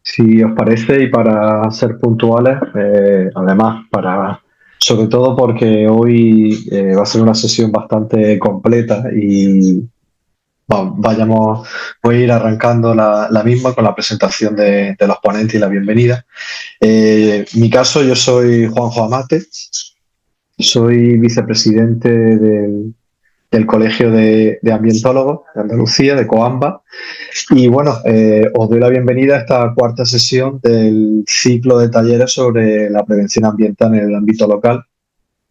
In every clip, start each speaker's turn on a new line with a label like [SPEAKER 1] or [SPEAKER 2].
[SPEAKER 1] Si os parece, y para ser puntuales, además, sobre todo porque hoy va a ser una sesión bastante completa y vayamos, voy a ir arrancando la misma con la presentación de los ponentes y la bienvenida. En mi caso, yo soy Juanjo Amate, soy vicepresidente del Colegio de Ambientólogos de Andalucía, de COAMBA. Y bueno, os doy la bienvenida a esta cuarta sesión del ciclo de talleres sobre la prevención ambiental en el ámbito local,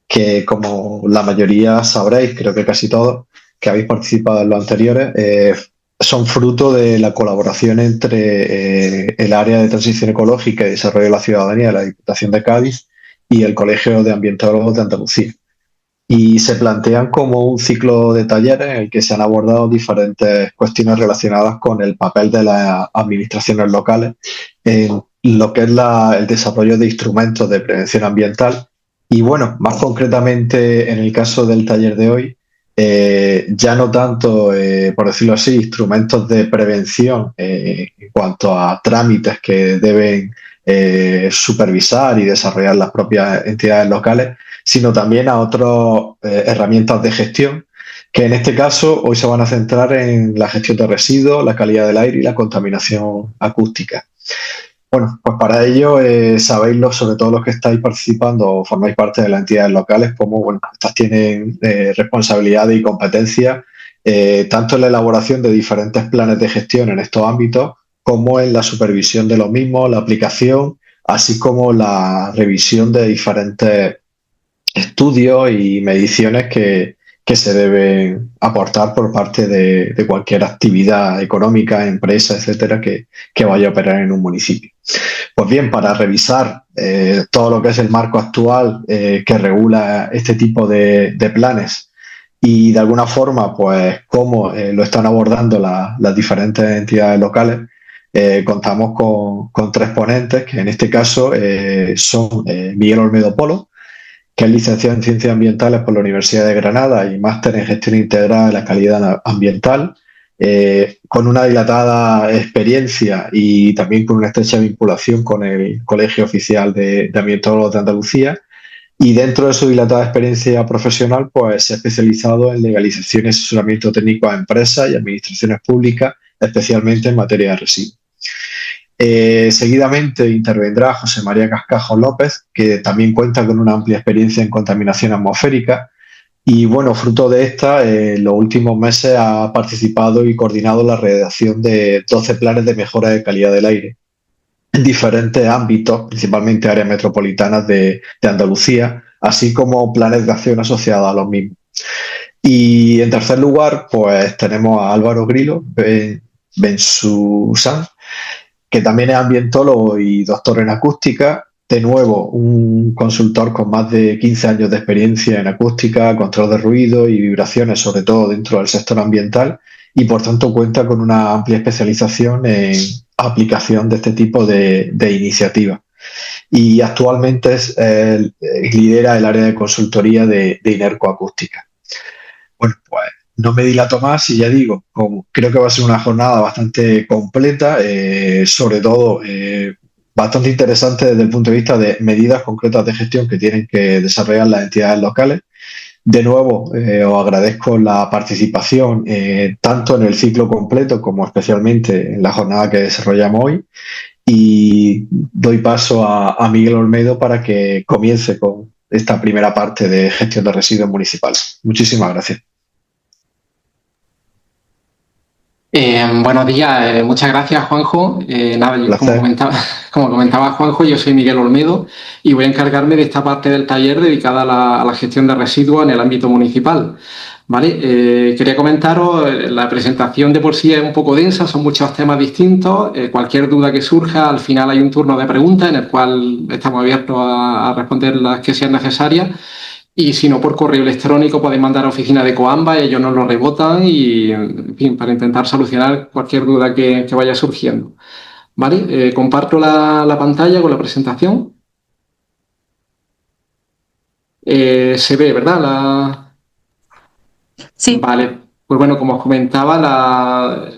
[SPEAKER 1] que como la mayoría sabréis, creo que casi todos que habéis participado en los anteriores, son fruto de la colaboración entre el área de transición ecológica y desarrollo de la ciudadanía de la Diputación de Cádiz y el Colegio de Ambientólogos de Andalucía, y se plantean como un ciclo de talleres en el que se han abordado diferentes cuestiones relacionadas con el papel de las administraciones locales en lo que es el desarrollo de instrumentos de prevención ambiental. Y bueno, más concretamente en el caso del taller de hoy, ya no tanto, por decirlo así, instrumentos de prevención en cuanto a trámites que deben supervisar y desarrollar las propias entidades locales, sino también a otras herramientas de gestión, que en este caso hoy se van a centrar en la gestión de residuos, la calidad del aire y la contaminación acústica. Bueno, pues para ello sabéis, sobre todo los que estáis participando o formáis parte de las entidades locales, como bueno, estas tienen responsabilidades y competencias tanto en la elaboración de diferentes planes de gestión en estos ámbitos, como en la supervisión de los mismos, la aplicación, así como la revisión de diferentes estudios y mediciones que se deben aportar por parte de cualquier actividad económica, empresa, etcétera, que vaya a operar en un municipio. Pues bien, para revisar todo lo que es el marco actual que regula este tipo de planes y de alguna forma, pues cómo lo están abordando las diferentes entidades locales, contamos con tres ponentes, que en este caso son Miguel Olmedo Polo, que es licenciado en Ciencias Ambientales por la Universidad de Granada y máster en Gestión Integrada de la Calidad Ambiental, con una dilatada experiencia y también con una estrecha vinculación con el Colegio Oficial de Ambientólogos de Andalucía. Y dentro de su dilatada experiencia profesional, pues se ha especializado en legalización y asesoramiento técnico a empresas y administraciones públicas, especialmente en materia de residuos. Seguidamente intervendrá José María Cascajo López, que también cuenta con una amplia experiencia en contaminación atmosférica y, bueno, fruto de esta, en los últimos meses ha participado y coordinado la redacción de 12 planes de mejora de calidad del aire en diferentes ámbitos, principalmente áreas metropolitanas de Andalucía, así como planes de acción asociados a los mismos. Y en tercer lugar, pues tenemos a Álvaro Grilo Bensusán, que también es ambientólogo y doctor en acústica. De nuevo, un consultor con más de 15 años de experiencia en acústica, control de ruido y vibraciones, sobre todo dentro del sector ambiental, y por tanto cuenta con una amplia especialización en aplicación de este tipo de iniciativas. Y actualmente lidera el área de consultoría de Inercoacústica. Bueno, pues no me dilato más y ya digo, como creo que va a ser una jornada bastante completa, sobre todo bastante interesante desde el punto de vista de medidas concretas de gestión que tienen que desarrollar las entidades locales. De nuevo, os agradezco la participación tanto en el ciclo completo como especialmente en la jornada que desarrollamos hoy, y doy paso a Miguel Olmedo para que comience con esta primera parte de gestión de residuos municipales. Muchísimas gracias.
[SPEAKER 2] Buenos días, muchas gracias, Juanjo. Como comentaba Juanjo, yo soy Miguel Olmedo y voy a encargarme de esta parte del taller dedicada a la gestión de residuos en el ámbito municipal. ¿Vale? Quería comentaros, la presentación de por sí es un poco densa, son muchos temas distintos. Cualquier duda que surja, al final hay un turno de preguntas en el cual estamos abiertos a responder las que sean necesarias. Y si no, por correo electrónico podéis mandar a oficina de Coamba, ellos nos lo rebotan y, en fin, para intentar solucionar cualquier duda que vaya surgiendo. ¿Vale? Comparto la pantalla con la presentación. Se ve, ¿verdad?
[SPEAKER 3] Sí.
[SPEAKER 2] Vale, Pues bueno, como os comentaba,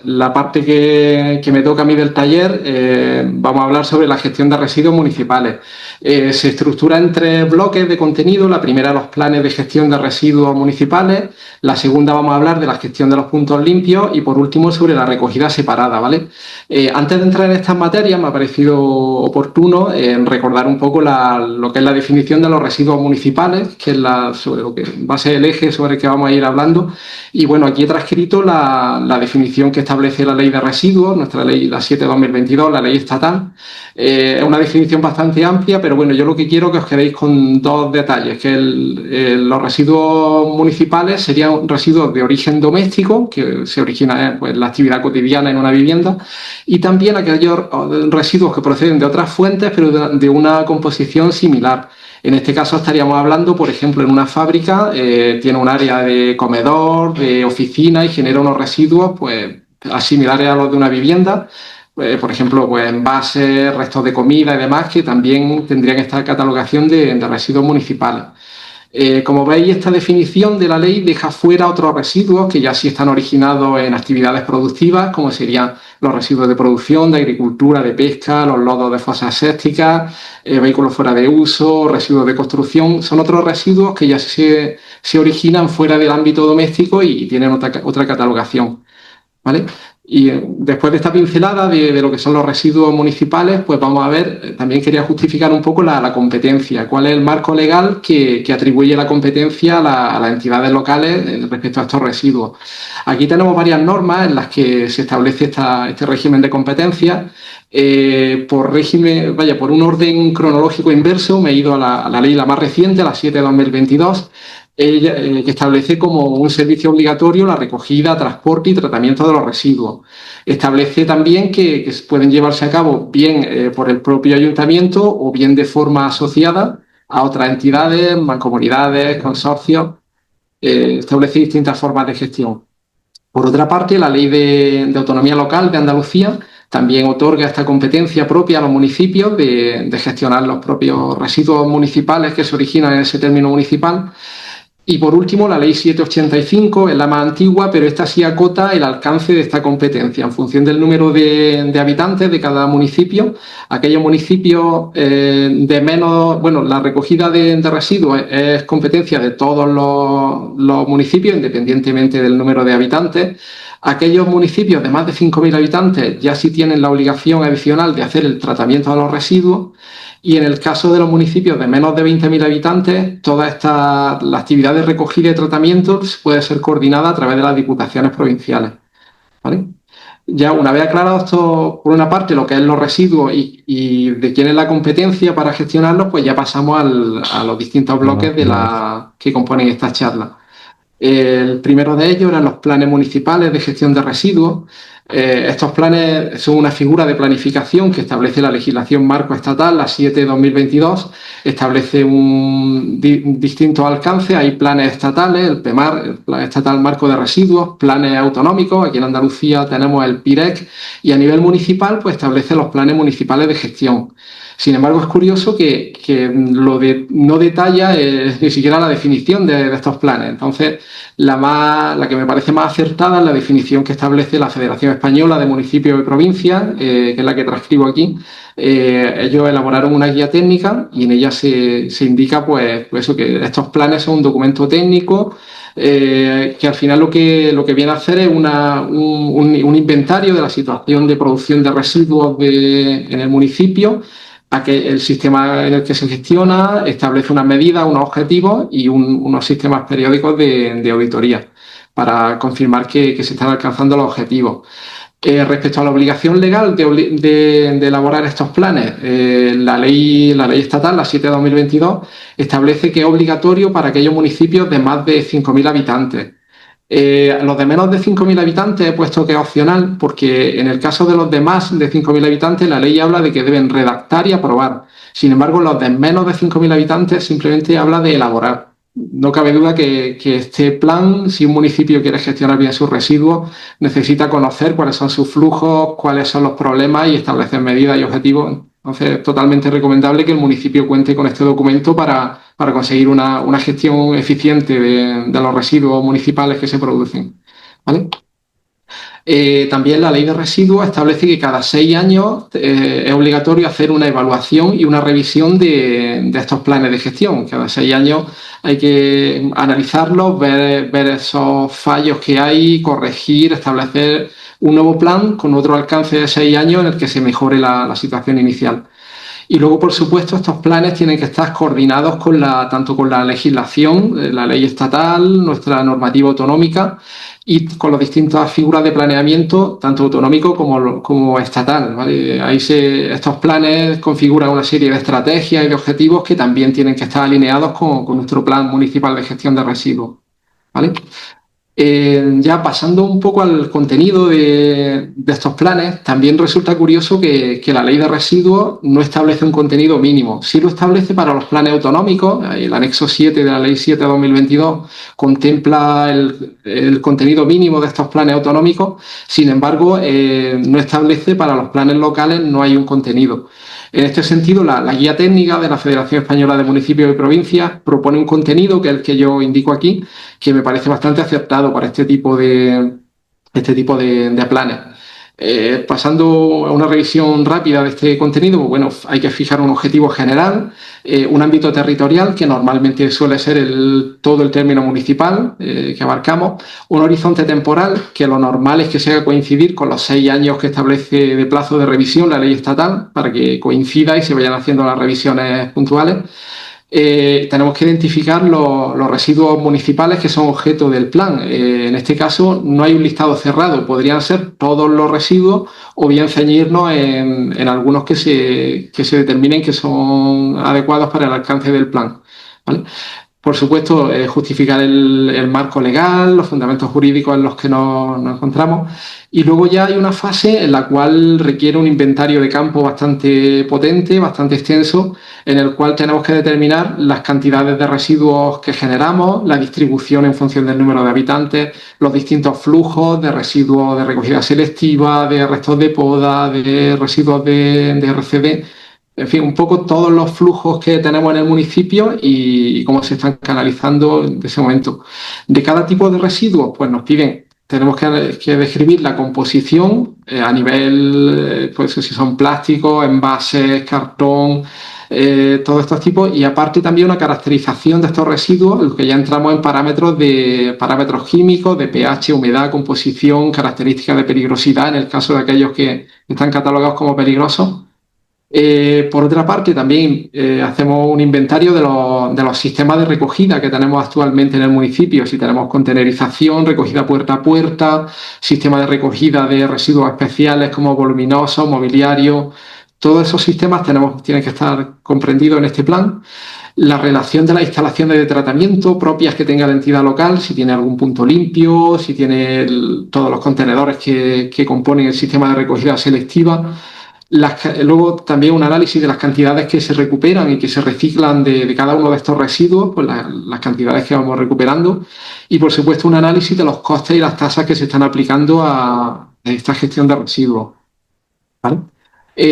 [SPEAKER 2] la parte que me toca a mí del taller, vamos a hablar sobre la gestión de residuos municipales. Se estructura en 3 bloques de contenido. La primera, los planes de gestión de residuos municipales. La segunda, vamos a hablar de la gestión de los puntos limpios. Y por último, sobre la recogida separada, ¿vale? Antes de entrar en estas materias, me ha parecido oportuno recordar un poco lo que es la definición de los residuos municipales, que es sobre lo que va a ser el eje sobre el que vamos a ir hablando. Y bueno, aquí he transcrito la definición que establece la Ley de Residuos, nuestra ley, la 7/2022, la ley estatal. Es una definición bastante amplia, pero bueno, yo lo que quiero es que os quedéis con 2 detalles, que los residuos municipales serían residuos de origen doméstico, que se origina pues, la actividad cotidiana en una vivienda, y también aquellos residuos que proceden de otras fuentes, pero de una composición similar. En este caso estaríamos hablando, por ejemplo, en una fábrica, tiene un área de comedor, de oficina y genera unos residuos pues, similares a los de una vivienda. Por ejemplo, pues, envases, restos de comida y demás, que también tendrían esta catalogación de residuos municipales. Como veis, esta definición de la ley deja fuera otros residuos que ya sí están originados en actividades productivas, como serían los residuos de producción, de agricultura, de pesca, los lodos de fosas sépticas, vehículos fuera de uso, residuos de construcción. Son otros residuos que ya se originan fuera del ámbito doméstico y tienen otra catalogación, ¿vale? Y después de esta pincelada de lo que son los residuos municipales, pues vamos a ver, también quería justificar un poco la competencia, cuál es el marco legal que atribuye la competencia a las entidades locales respecto a estos residuos. Aquí tenemos varias normas en las que se establece este régimen de competencia. Por un orden cronológico inverso, me he ido a la ley la más reciente, la 7/2022, que establece como un servicio obligatorio la recogida, transporte y tratamiento de los residuos. Establece también que pueden llevarse a cabo bien por el propio ayuntamiento o bien de forma asociada a otras entidades, mancomunidades, consorcios. Establece distintas formas de gestión. Por otra parte, la Ley de Autonomía Local de Andalucía también otorga esta competencia propia a los municipios de gestionar los propios residuos municipales que se originan en ese término municipal. Y por último, la Ley 785 es la más antigua, pero esta sí acota el alcance de esta competencia en función del número de habitantes de cada municipio. Aquellos municipios de menos, bueno, la recogida de residuos es competencia de todos los municipios, independientemente del número de habitantes. Aquellos municipios de más de 5.000 habitantes ya sí tienen la obligación adicional de hacer el tratamiento de los residuos. Y en el caso de los municipios de menos de 20.000 habitantes, toda la actividad de recogida y tratamiento puede ser coordinada a través de las diputaciones provinciales, ¿vale? Ya una vez aclarado esto, por una parte, lo que es los residuos y de quién es la competencia para gestionarlos, pues ya pasamos a los distintos bloques que componen esta charla. El primero de ellos eran los planes municipales de gestión de residuos. Estos planes son una figura de planificación que establece la legislación marco estatal, la 7/2022, establece un distinto alcance. Hay planes estatales, el PEMAR, el Plan Estatal Marco de Residuos, planes autonómicos, aquí en Andalucía tenemos el PIREC, y a nivel municipal pues establece los planes municipales de gestión. Sin embargo, es curioso que no detalla ni siquiera la definición de estos planes. Entonces, la que me parece más acertada es la definición que establece la Federación Española de Municipios y Provincias, que es la que transcribo aquí. Ellos elaboraron una guía técnica y en ella se indica pues eso, que estos planes son un documento técnico que al final lo que viene a hacer es un inventario de la situación de producción de residuos en el municipio, a que el sistema en el que se gestiona establece unas medidas, unos objetivos y unos sistemas periódicos de auditoría para confirmar que se están alcanzando los objetivos. Respecto a la obligación legal de elaborar estos planes, la ley estatal, la 7/2022, establece que es obligatorio para aquellos municipios de más de 5.000 habitantes. Los de menos de 5.000 habitantes he puesto que es opcional porque en el caso de los de más de 5.000 habitantes la ley habla de que deben redactar y aprobar. Sin embargo, los de menos de 5.000 habitantes simplemente habla de elaborar. No cabe duda que este plan, si un municipio quiere gestionar bien sus residuos, necesita conocer cuáles son sus flujos, cuáles son los problemas y establecer medidas y objetivos. Entonces, es totalmente recomendable que el municipio cuente con este documento para conseguir una gestión eficiente de los residuos municipales que se producen. ¿vale? También la ley de residuos establece que cada 6 años es obligatorio hacer una evaluación y una revisión de estos planes de gestión. Cada 6 años hay que analizarlos, ver esos fallos que hay, corregir, establecer un nuevo plan con otro alcance de 6 años en el que se mejore la situación inicial. Y luego, por supuesto, estos planes tienen que estar coordinados tanto con la legislación, la ley estatal, nuestra normativa autonómica y con las distintas figuras de planeamiento, tanto autonómico como estatal, ¿vale? Estos planes configuran una serie de estrategias y de objetivos que también tienen que estar alineados con nuestro plan municipal de gestión de residuos, ¿vale? Ya pasando un poco al contenido de estos planes, también resulta curioso que la ley de residuos no establece un contenido mínimo. Sí lo establece para los planes autonómicos. El anexo 7 de la ley 7/2022 contempla el contenido mínimo de estos planes autonómicos. Sin embargo, no establece para los planes locales, no hay un contenido. En este sentido, la guía técnica de la Federación Española de Municipios y Provincias propone un contenido, que es el que yo indico aquí, que me parece bastante acertado para este tipo de planes. Pasando a una revisión rápida de este contenido, pues bueno, hay que fijar un objetivo general, un ámbito territorial que normalmente suele ser todo el término municipal que abarcamos, un horizonte temporal que lo normal es que se haga coincidir con los 6 años que establece de plazo de revisión la ley estatal para que coincida y se vayan haciendo las revisiones puntuales. Tenemos que identificar los residuos municipales que son objeto del plan. En este caso no hay un listado cerrado, podrían ser todos los residuos o bien ceñirnos en algunos que se determinen que son adecuados para el alcance del plan, ¿vale? Por supuesto, justificar el marco legal, los fundamentos jurídicos en los que nos encontramos. Y luego ya hay una fase en la cual requiere un inventario de campo bastante potente, bastante extenso, en el cual tenemos que determinar las cantidades de residuos que generamos, la distribución en función del número de habitantes, los distintos flujos de residuos de recogida selectiva, de restos de poda, de residuos de RCD. En fin, un poco todos los flujos que tenemos en el municipio y cómo se están canalizando en ese momento. De cada tipo de residuos, pues nos piden, tenemos que describir la composición a nivel, pues si son plásticos, envases, cartón, todos estos tipos, y aparte también una caracterización de estos residuos, en los que ya entramos en parámetros químicos, de pH, humedad, composición, características de peligrosidad, en el caso de aquellos que están catalogados como peligrosos. Por otra parte, también hacemos un inventario de los sistemas de recogida que tenemos actualmente en el municipio. Si tenemos contenerización, recogida puerta a puerta, sistema de recogida de residuos especiales como voluminosos, mobiliario. Todos esos sistemas tienen que estar comprendidos en este plan. La relación de las instalaciones de tratamiento propias que tenga la entidad local, si tiene algún punto limpio, si tiene todos los contenedores que componen el sistema de recogida selectiva. Luego también un análisis de las cantidades que se recuperan y que se reciclan de cada uno de estos residuos, pues las cantidades que vamos recuperando, y por supuesto un análisis de los costes y las tasas que se están aplicando a esta gestión de residuos, ¿vale?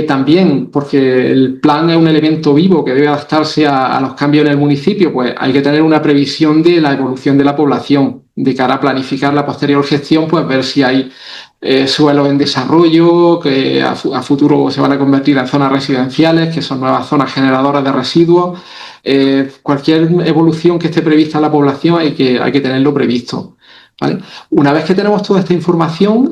[SPEAKER 2] También, porque el plan es un elemento vivo que debe adaptarse a los cambios en el municipio, pues hay que tener una previsión de la evolución de la población de cara a planificar la posterior gestión, pues ver si hay suelos en desarrollo que a futuro se van a convertir en zonas residenciales, que son nuevas zonas generadoras de residuos. Cualquier evolución que esté prevista en la población hay que tenerlo previsto, ¿vale? Una vez que tenemos toda esta información,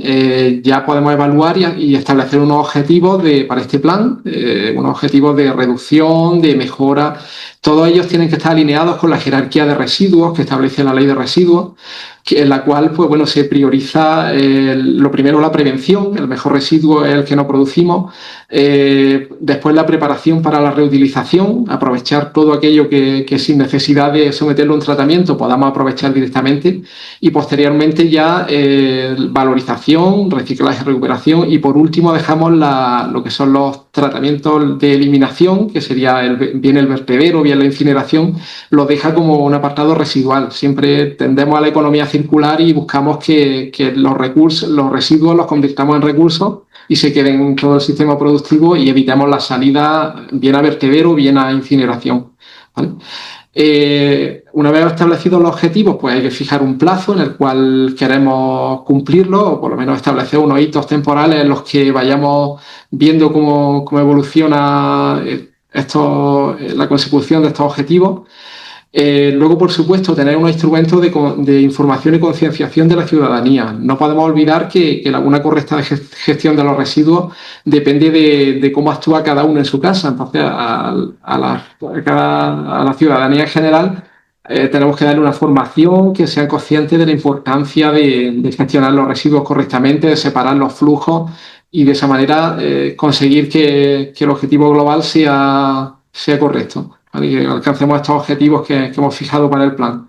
[SPEAKER 2] ya podemos evaluar y establecer unos objetivos para este plan, unos objetivos de reducción, de mejora. Todos ellos tienen que estar alineados con la jerarquía de residuos que establece la ley de residuos, en la cual pues, bueno, se prioriza lo primero la prevención, el mejor residuo es el que no producimos, después la preparación para la reutilización, aprovechar todo aquello que sin necesidad de someterlo a un tratamiento podamos aprovechar directamente, y posteriormente ya valorización, reciclaje, recuperación, y por último dejamos lo que son los tratamientos de eliminación, que sería bien el vertedero, bien la incineración, lo deja como un apartado residual. Siempre tendemos a la economía circular y buscamos que los residuos los convirtamos en recursos y se queden en todo el sistema productivo y evitemos la salida bien a vertedero, bien a incineración, ¿vale? Una vez establecidos los objetivos, pues hay que fijar un plazo en el cual queremos cumplirlo, o por lo menos establecer unos hitos temporales en los que vayamos viendo cómo evoluciona la consecución de estos objetivos. Luego, por supuesto, tener unos instrumentos de información y concienciación de la ciudadanía. No podemos olvidar que una correcta gestión de los residuos depende de cómo actúa cada uno en su casa. Entonces, a la ciudadanía en general tenemos que darle una formación, que sean conscientes de la importancia de gestionar los residuos correctamente, de separar los flujos y de esa manera conseguir que el objetivo global sea correcto, ¿vale? Que alcancemos estos objetivos que hemos fijado para el plan.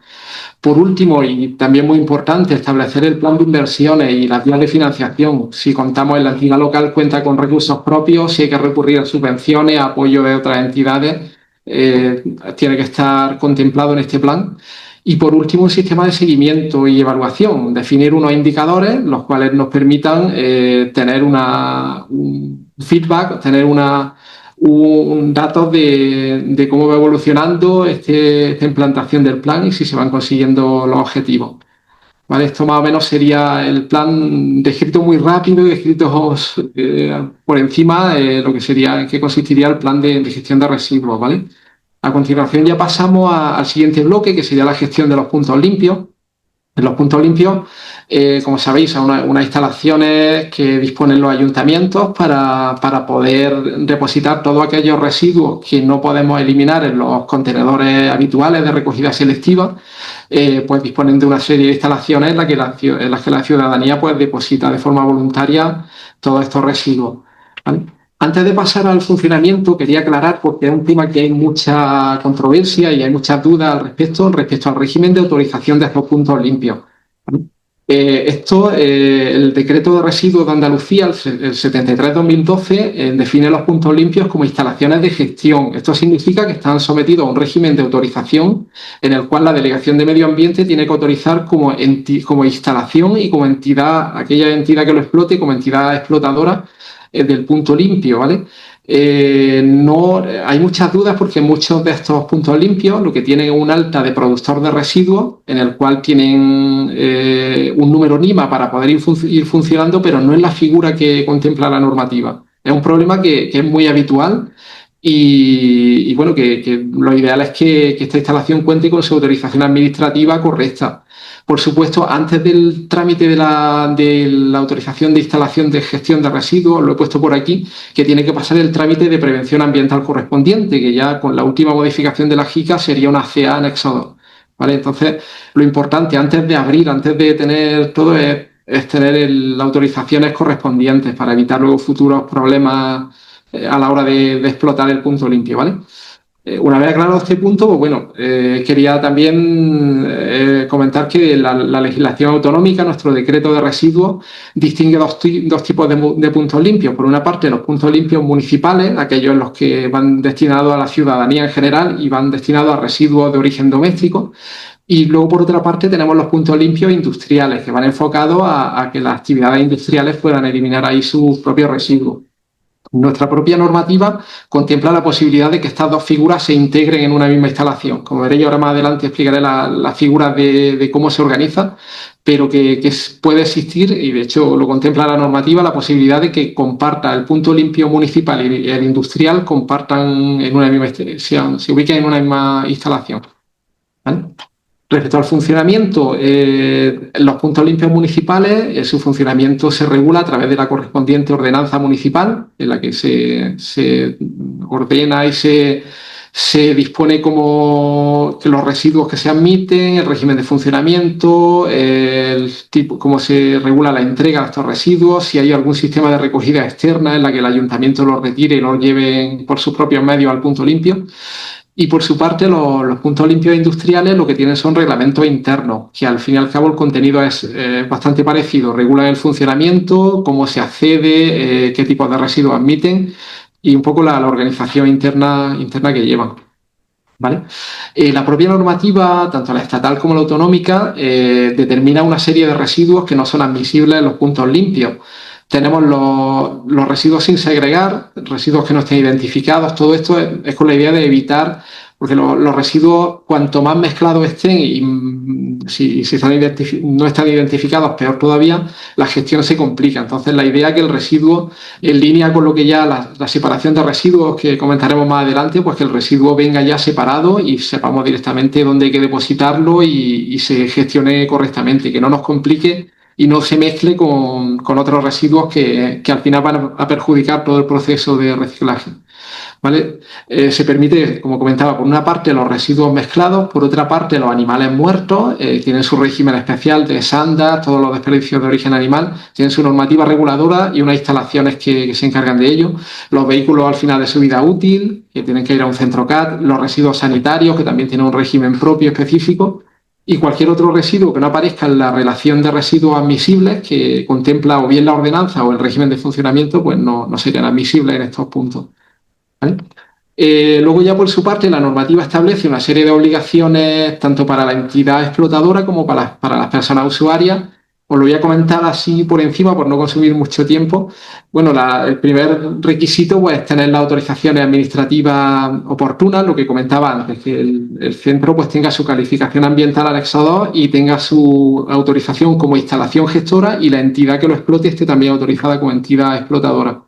[SPEAKER 2] Por último, y también muy importante, establecer el plan de inversiones y las vías de financiación. Si contamos en la entidad local, cuenta con recursos propios, si hay que recurrir a subvenciones, a apoyo de otras entidades, tiene que estar contemplado en este plan. Y por último, un sistema de seguimiento y evaluación, definir unos indicadores los cuales nos permitan tener un feedback, tener datos de cómo va evolucionando esta implantación del plan y si se van consiguiendo los objetivos. ¿Vale? Esto más o menos sería el plan descrito muy rápido y descrito por encima lo que sería, en qué consistiría el plan de gestión de residuos, ¿vale? A continuación ya pasamos al siguiente bloque, que sería la gestión de los puntos limpios. En los puntos limpios, como sabéis, son unas instalaciones que disponen los ayuntamientos para poder depositar todos aquellos residuos que no podemos eliminar en los contenedores habituales de recogida selectiva, pues disponen de una serie de instalaciones en las que la ciudadanía pues deposita de forma voluntaria todos estos residuos, ¿vale? Antes de pasar al funcionamiento, quería aclarar, porque es un tema que hay mucha controversia y hay muchas dudas respecto al régimen de autorización de estos puntos limpios. El decreto de residuos de Andalucía, el 73-2012, define los puntos limpios como instalaciones de gestión. Esto significa que están sometidos a un régimen de autorización en el cual la Delegación de Medio Ambiente tiene que autorizar como instalación y como entidad, aquella entidad que lo explote, como entidad explotadora del punto limpio, ¿vale? No, hay muchas dudas porque muchos de estos puntos limpios lo que tienen es un alta de productor de residuos en el cual tienen un número NIMA para poder ir funcionando, pero no es la figura que contempla la normativa. Es un problema que es muy habitual y bueno, que lo ideal es que esta instalación cuente con su autorización administrativa correcta. Por supuesto, antes del trámite de la autorización de instalación de gestión de residuos, lo he puesto por aquí, que tiene que pasar el trámite de prevención ambiental correspondiente, que ya con la última modificación de la JICA sería una CA anexo 2, ¿vale? Entonces, lo importante antes de tener todo es tener las autorizaciones correspondientes para evitar luego futuros problemas a la hora de explotar el punto limpio, ¿vale? Una vez aclarado este punto, pues bueno, quería también comentar que la legislación autonómica, nuestro decreto de residuos, distingue dos tipos de puntos limpios. Por una parte, los puntos limpios municipales, aquellos en los que van destinados a la ciudadanía en general y van destinados a residuos de origen doméstico. Y luego, por otra parte, tenemos los puntos limpios industriales, que van enfocados a que las actividades industriales puedan eliminar ahí sus propios residuos. Nuestra propia normativa contempla la posibilidad de que estas dos figuras se integren en una misma instalación. Como veréis, ahora más adelante explicaré las figuras de cómo se organiza, pero que puede existir, y de hecho lo contempla la normativa, la posibilidad de que comparta el punto limpio municipal y el industrial compartan en una misma, se ubiquen en una misma instalación, ¿vale? Respecto al funcionamiento, los puntos limpios municipales, su funcionamiento se regula a través de la correspondiente ordenanza municipal, en la que se ordena y se dispone como que los residuos que se admiten, el régimen de funcionamiento, cómo se regula la entrega de estos residuos, si hay algún sistema de recogida externa en la que el ayuntamiento los retire y los lleve por sus propios medios al punto limpio. Y por su parte, los puntos limpios industriales lo que tienen son reglamentos internos, que al fin y al cabo el contenido es bastante parecido. Regulan el funcionamiento, cómo se accede, qué tipos de residuos admiten y un poco la organización interna que llevan, ¿vale? La propia normativa, tanto la estatal como la autonómica, determina una serie de residuos que no son admisibles en los puntos limpios. Tenemos los residuos sin segregar, residuos que no estén identificados. Todo esto es con la idea de evitar porque los residuos, cuanto más mezclados estén y si no están identificados, peor todavía, la gestión se complica. Entonces, la idea es que el residuo, en línea con lo que ya la separación de residuos que comentaremos más adelante, pues que el residuo venga ya separado y sepamos directamente dónde hay que depositarlo y se gestione correctamente, que no nos complique y no se mezcle con otros residuos que al final van a perjudicar todo el proceso de reciclaje. ¿Vale? Se permite, como comentaba, por una parte los residuos mezclados, por otra parte los animales muertos, tienen su régimen especial de SANDA, todos los desperdicios de origen animal, tienen su normativa reguladora y unas instalaciones que se encargan de ello. Los vehículos al final de su vida útil, que tienen que ir a un centro CAT, los residuos sanitarios, que también tienen un régimen propio específico, y cualquier otro residuo que no aparezca en la relación de residuos admisibles que contempla o bien la ordenanza o el régimen de funcionamiento, pues no serían admisibles en estos puntos. ¿Vale? Luego ya por su parte la normativa establece una serie de obligaciones tanto para la entidad explotadora como para las personas usuarias. Os lo voy a comentar así por encima por no consumir mucho tiempo. Bueno, el primer requisito pues, es tener las autorizaciones administrativas oportunas, lo que comentaba antes, que el centro pues, tenga su calificación ambiental anexo 2 y tenga su autorización como instalación gestora y la entidad que lo explote esté también autorizada como entidad explotadora.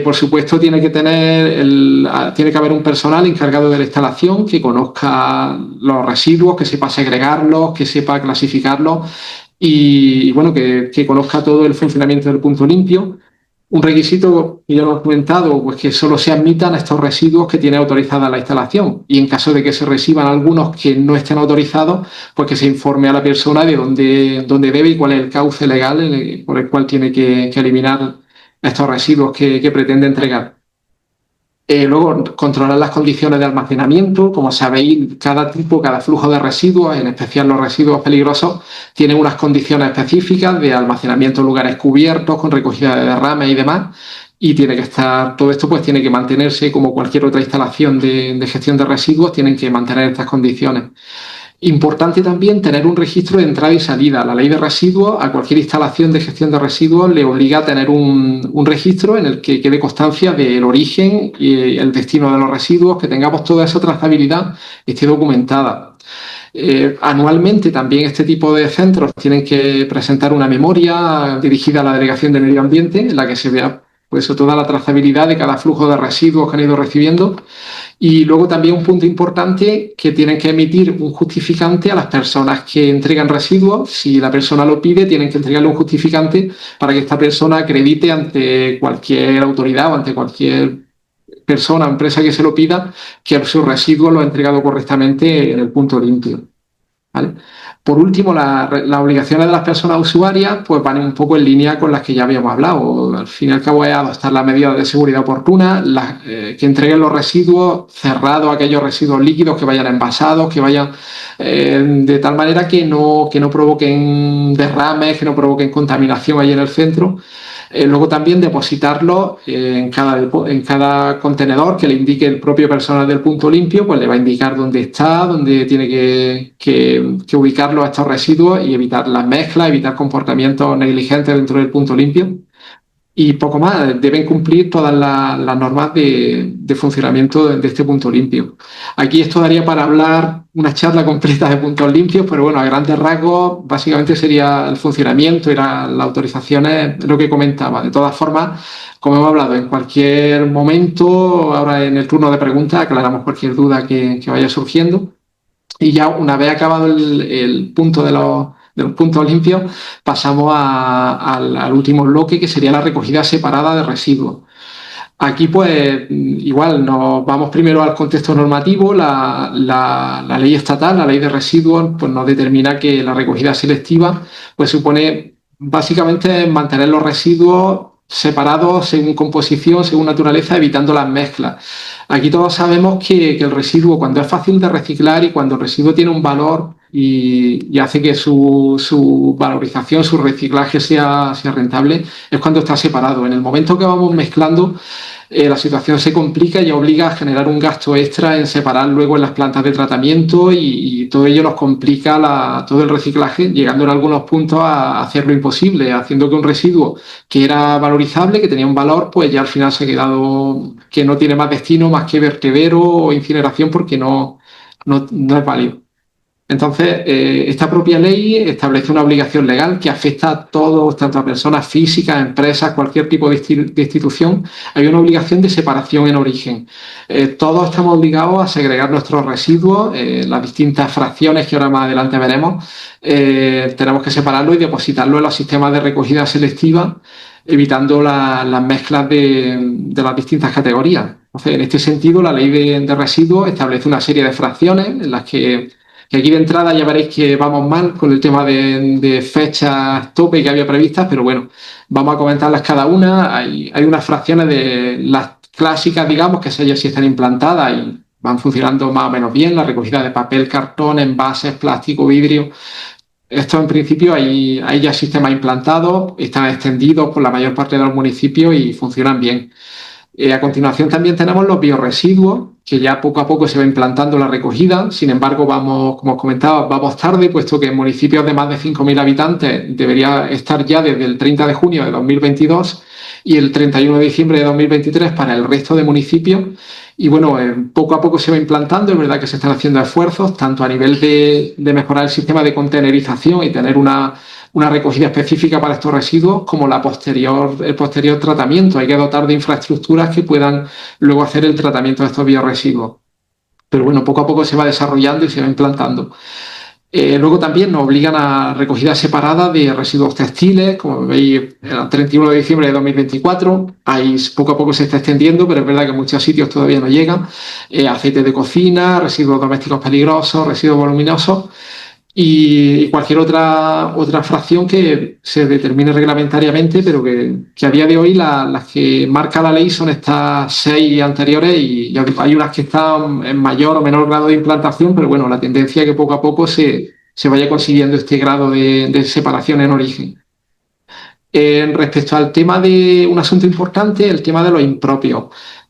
[SPEAKER 2] Por supuesto, tiene que haber un personal encargado de la instalación que conozca los residuos, que sepa segregarlos, que sepa clasificarlos y bueno, que conozca todo el funcionamiento del punto limpio. Un requisito que ya lo he comentado, pues que solo se admitan estos residuos que tiene autorizada la instalación y en caso de que se reciban algunos que no estén autorizados, pues que se informe a la persona de dónde debe y cuál es el cauce legal por el cual tiene que eliminar estos residuos que pretende entregar. Luego, controlar las condiciones de almacenamiento. Como sabéis, cada flujo de residuos, en especial los residuos peligrosos, tienen unas condiciones específicas de almacenamiento en lugares cubiertos, con recogida de derrames y demás. Y todo esto pues tiene que mantenerse como cualquier otra instalación de gestión de residuos, tienen que mantener estas condiciones. Importante también tener un registro de entrada y salida. La ley de residuos, a cualquier instalación de gestión de residuos le obliga a tener un registro en el que quede constancia del origen y el destino de los residuos, que tengamos toda esa trazabilidad esté documentada. Anualmente también este tipo de centros tienen que presentar una memoria dirigida a la Delegación de Medio Ambiente en la que se vea pues, toda la trazabilidad de cada flujo de residuos que han ido recibiendo. Y luego también un punto importante, que tienen que emitir un justificante a las personas que entregan residuos. Si la persona lo pide, tienen que entregarle un justificante para que esta persona acredite ante cualquier autoridad o ante cualquier persona o empresa que se lo pida que sus residuos los ha entregado correctamente en el punto limpio. ¿Vale? Por último, las obligaciones de las personas usuarias pues van un poco en línea con las que ya habíamos hablado. Al fin y al cabo es adoptar las medidas de seguridad oportunas, que entreguen los residuos cerrados, aquellos residuos líquidos que vayan envasados, que vayan de tal manera que no provoquen derrames, que no provoquen contaminación allí en el centro. Luego también depositarlo en cada contenedor que le indique el propio personal del punto limpio, pues le va a indicar dónde está, dónde tiene que ubicarlo a estos residuos y evitar las mezclas, evitar comportamientos negligentes dentro del punto limpio. Y poco más, deben cumplir todas las normas de funcionamiento de este punto limpio. Aquí esto daría para hablar una charla completa de puntos limpios, pero bueno, a grandes rasgos, básicamente sería el funcionamiento y las autorizaciones, lo que comentaba. De todas formas, como hemos hablado, en cualquier momento, ahora en el turno de preguntas, aclaramos cualquier duda que vaya surgiendo. Y ya una vez acabado el punto de los puntos limpios, pasamos al último bloque, que sería la recogida separada de residuos. Aquí, pues, igual nos vamos primero al contexto normativo. La ley estatal, la ley de residuos, pues nos determina que la recogida selectiva pues supone básicamente mantener los residuos separados según composición, según naturaleza, evitando las mezclas. Aquí todos sabemos que el residuo, cuando es fácil de reciclar y cuando el residuo tiene un valor y hace que su valorización, su reciclaje sea rentable, es cuando está separado. En el momento que vamos mezclando, la situación se complica y obliga a generar un gasto extra en separar luego en las plantas de tratamiento y todo ello nos complica todo el reciclaje, llegando en algunos puntos a hacerlo imposible, haciendo que un residuo que era valorizable, que tenía un valor, pues ya al final se ha quedado que no tiene más destino más que vertedero o incineración porque no es válido. Entonces, esta propia ley establece una obligación legal que afecta a todos, tanto a personas físicas, empresas, cualquier tipo de institución. Hay una obligación de separación en origen. Todos estamos obligados a segregar nuestros residuos, las distintas fracciones que ahora más adelante veremos. Tenemos que separarlo y depositarlo en los sistemas de recogida selectiva, evitando las mezclas de las distintas categorías. Entonces, en este sentido, la ley de residuos establece una serie de fracciones en las que aquí de entrada ya veréis que vamos mal con el tema de fechas tope que había previstas, pero bueno, vamos a comentarlas cada una. Hay unas fracciones de las clásicas, digamos, que ellas sí están implantadas y van funcionando más o menos bien, la recogida de papel, cartón, envases, plástico, vidrio. Esto en principio hay ya sistemas implantados, están extendidos por la mayor parte de los municipios y funcionan bien. A continuación también tenemos los biorresiduos, que ya poco a poco se va implantando la recogida. Sin embargo, como os comentaba, vamos tarde, puesto que en municipios de más de 5.000 habitantes debería estar ya desde el 30 de junio de 2022 y el 31 de diciembre de 2023 para el resto de municipios. Y bueno, poco a poco se va implantando. Es verdad que se están haciendo esfuerzos, tanto a nivel de mejorar el sistema de contenerización y tener una recogida específica para estos residuos, como el posterior tratamiento. Hay que dotar de infraestructuras que puedan luego hacer el tratamiento de estos bioresiduos. Pero bueno, poco a poco se va desarrollando y se va implantando. Luego también nos obligan a recogida separada de residuos textiles, como veis, el 31 de diciembre de 2024. Ahí poco a poco se está extendiendo, pero es verdad que en muchos sitios todavía no llegan. Aceite de cocina, residuos domésticos peligrosos, residuos voluminosos y cualquier otra fracción que se determine reglamentariamente, pero que a día de hoy las que marca la ley son estas 6 anteriores y hay unas que están en mayor o menor grado de implantación, pero bueno, la tendencia es que poco a poco se vaya consiguiendo este grado de separación en origen. Respecto al tema de un asunto importante, el tema de los impropios.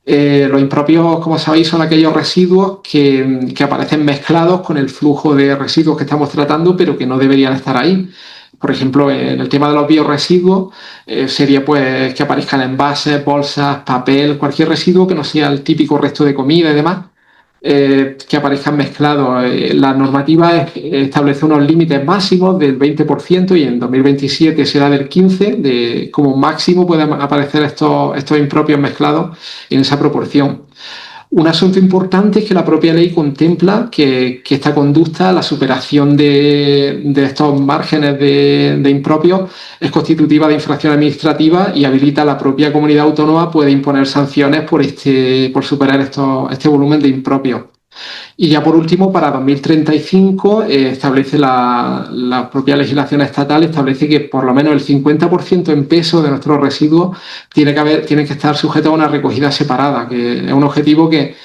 [SPEAKER 2] Los impropios, como sabéis, son aquellos residuos que aparecen mezclados con el flujo de residuos que estamos tratando, pero que no deberían estar ahí. Por ejemplo, en el tema de los bioresiduos, sería pues que aparezcan envases, bolsas, papel, cualquier residuo que no sea el típico resto de comida y demás, que aparezcan mezclados. La normativa establece unos límites máximos del 20% y en 2027 será del 15%, como máximo pueden aparecer estos impropios mezclados en esa proporción. Un asunto importante es que la propia ley contempla que esta conducta, la superación de estos márgenes de impropios, es constitutiva de infracción administrativa y habilita a la propia comunidad autónoma puede imponer sanciones por superar este volumen de impropios. Y ya por último, para 2035 establece la propia legislación estatal, establece que por lo menos el 50% en peso de nuestros residuos tiene que estar sujeto a una recogida separada, que es un objetivo que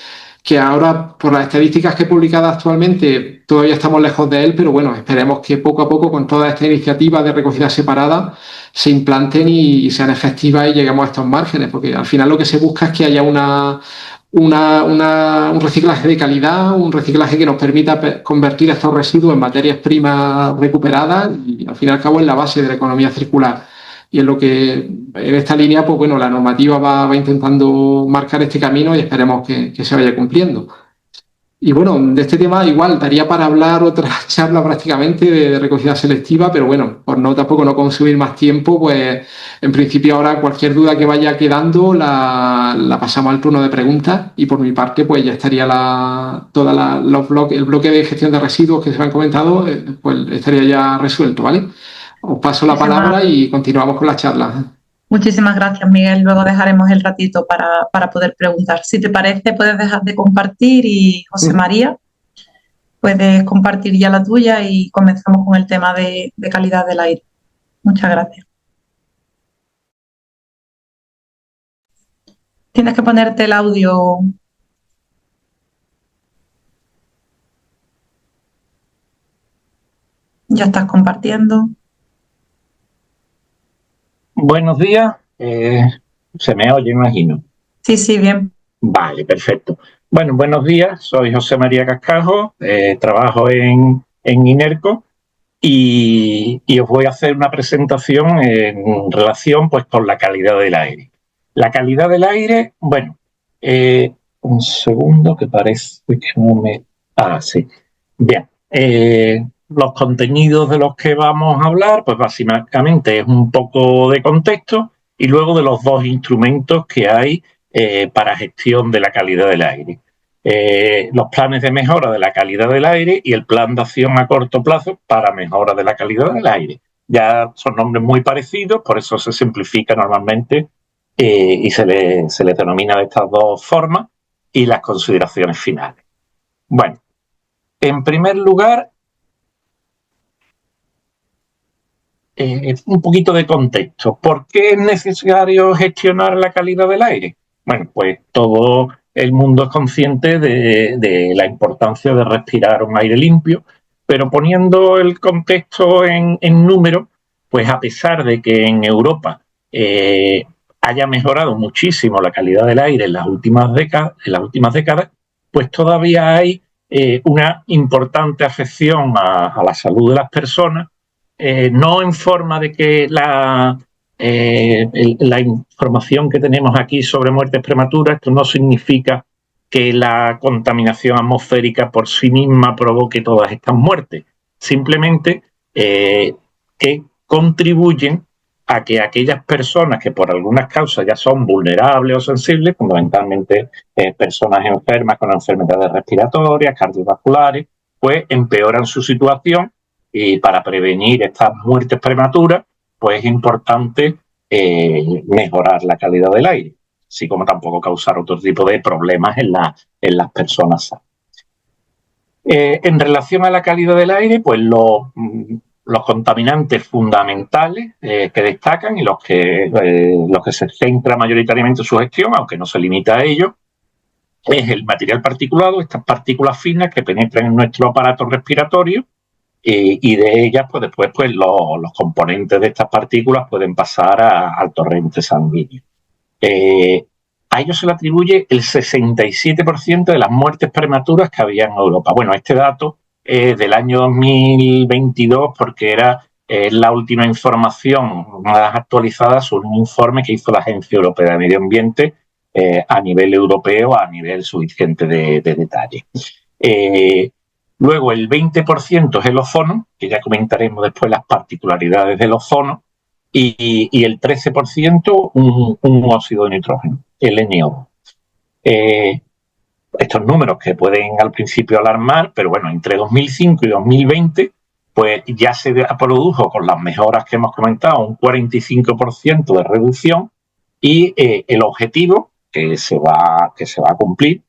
[SPEAKER 2] ahora, por las estadísticas que he publicado actualmente, todavía estamos lejos de él, pero bueno, esperemos que poco a poco con toda esta iniciativa de recogida separada se implanten y sean efectivas y lleguemos a estos márgenes, porque al final lo que se busca es que haya un reciclaje de calidad, un reciclaje que nos permita convertir estos residuos en materias primas recuperadas y al fin y al cabo es la base de la economía circular. Y en lo que en esta línea, pues bueno, la normativa va intentando marcar este camino y esperemos que se vaya cumpliendo. Y bueno, de este tema igual daría para hablar otra charla prácticamente de recogida selectiva, pero bueno, por no tampoco no consumir más tiempo, pues en principio ahora cualquier duda que vaya quedando la pasamos al turno de preguntas y por mi parte pues ya estaría el bloque de gestión de residuos que se me han comentado, pues estaría ya resuelto, ¿vale? Os paso la palabra y continuamos con la charla.
[SPEAKER 3] Muchísimas gracias, Miguel. Luego dejaremos el ratito para poder preguntar. Si te parece, puedes dejar de compartir y José María, puedes compartir ya la tuya y comenzamos con el tema de calidad del aire. Muchas gracias. Tienes que ponerte el audio. Ya estás compartiendo.
[SPEAKER 4] Buenos días. Se me oye, imagino.
[SPEAKER 3] Sí, bien.
[SPEAKER 4] Vale, perfecto. Bueno, buenos días. Soy José María Cascajo. Trabajo en INERCO y os voy a hacer una presentación en relación pues con la calidad del aire. La calidad del aire, bueno, un segundo que parece que no me... sí. Bien. Los contenidos de los que vamos a hablar, pues básicamente es un poco de contexto y luego de los dos instrumentos que hay para gestión de la calidad del aire. Los planes de mejora de la calidad del aire y el plan de acción a corto plazo para mejora de la calidad del aire. Ya son nombres muy parecidos, por eso se simplifica normalmente y se le denomina de estas dos formas y las consideraciones finales. Bueno, en primer lugar, un poquito de contexto. ¿Por qué es necesario gestionar la calidad del aire? Bueno, pues todo el mundo es consciente de la importancia de respirar un aire limpio, pero poniendo el contexto en números, pues a pesar de que en Europa haya mejorado muchísimo la calidad del aire en las últimas décadas, pues todavía hay una importante afección a la salud de las personas, no en forma de que la información que tenemos aquí sobre muertes prematuras, esto no significa que la contaminación atmosférica por sí misma provoque todas estas muertes, simplemente que contribuyen a que aquellas personas que por algunas causas ya son vulnerables o sensibles, fundamentalmente personas enfermas con enfermedades respiratorias, cardiovasculares, pues empeoran su situación. Y para prevenir estas muertes prematuras, pues es importante mejorar la calidad del aire, así como tampoco causar otro tipo de problemas en las personas sanas. En relación a la calidad del aire, pues los contaminantes fundamentales que destacan y los que se centra mayoritariamente su gestión, aunque no se limita a ello, es el material particulado, estas partículas finas que penetran en nuestro aparato respiratorio, y de ellas, pues después pues los componentes de estas partículas pueden pasar al torrente sanguíneo. A ellos se le atribuye el 67% de las muertes prematuras que había en Europa. Bueno, este dato es del año 2022 porque era la última información más actualizada sobre un informe que hizo la Agencia Europea de Medio Ambiente a nivel europeo, a nivel suficiente de detalle. Luego el 20% es el ozono, que ya comentaremos después las particularidades del ozono, y el 13% un óxido de nitrógeno, el NO. Estos números que pueden al principio alarmar, pero bueno, entre 2005 y 2020, pues ya se produjo con las mejoras que hemos comentado un 45% de reducción y el objetivo que se va a cumplir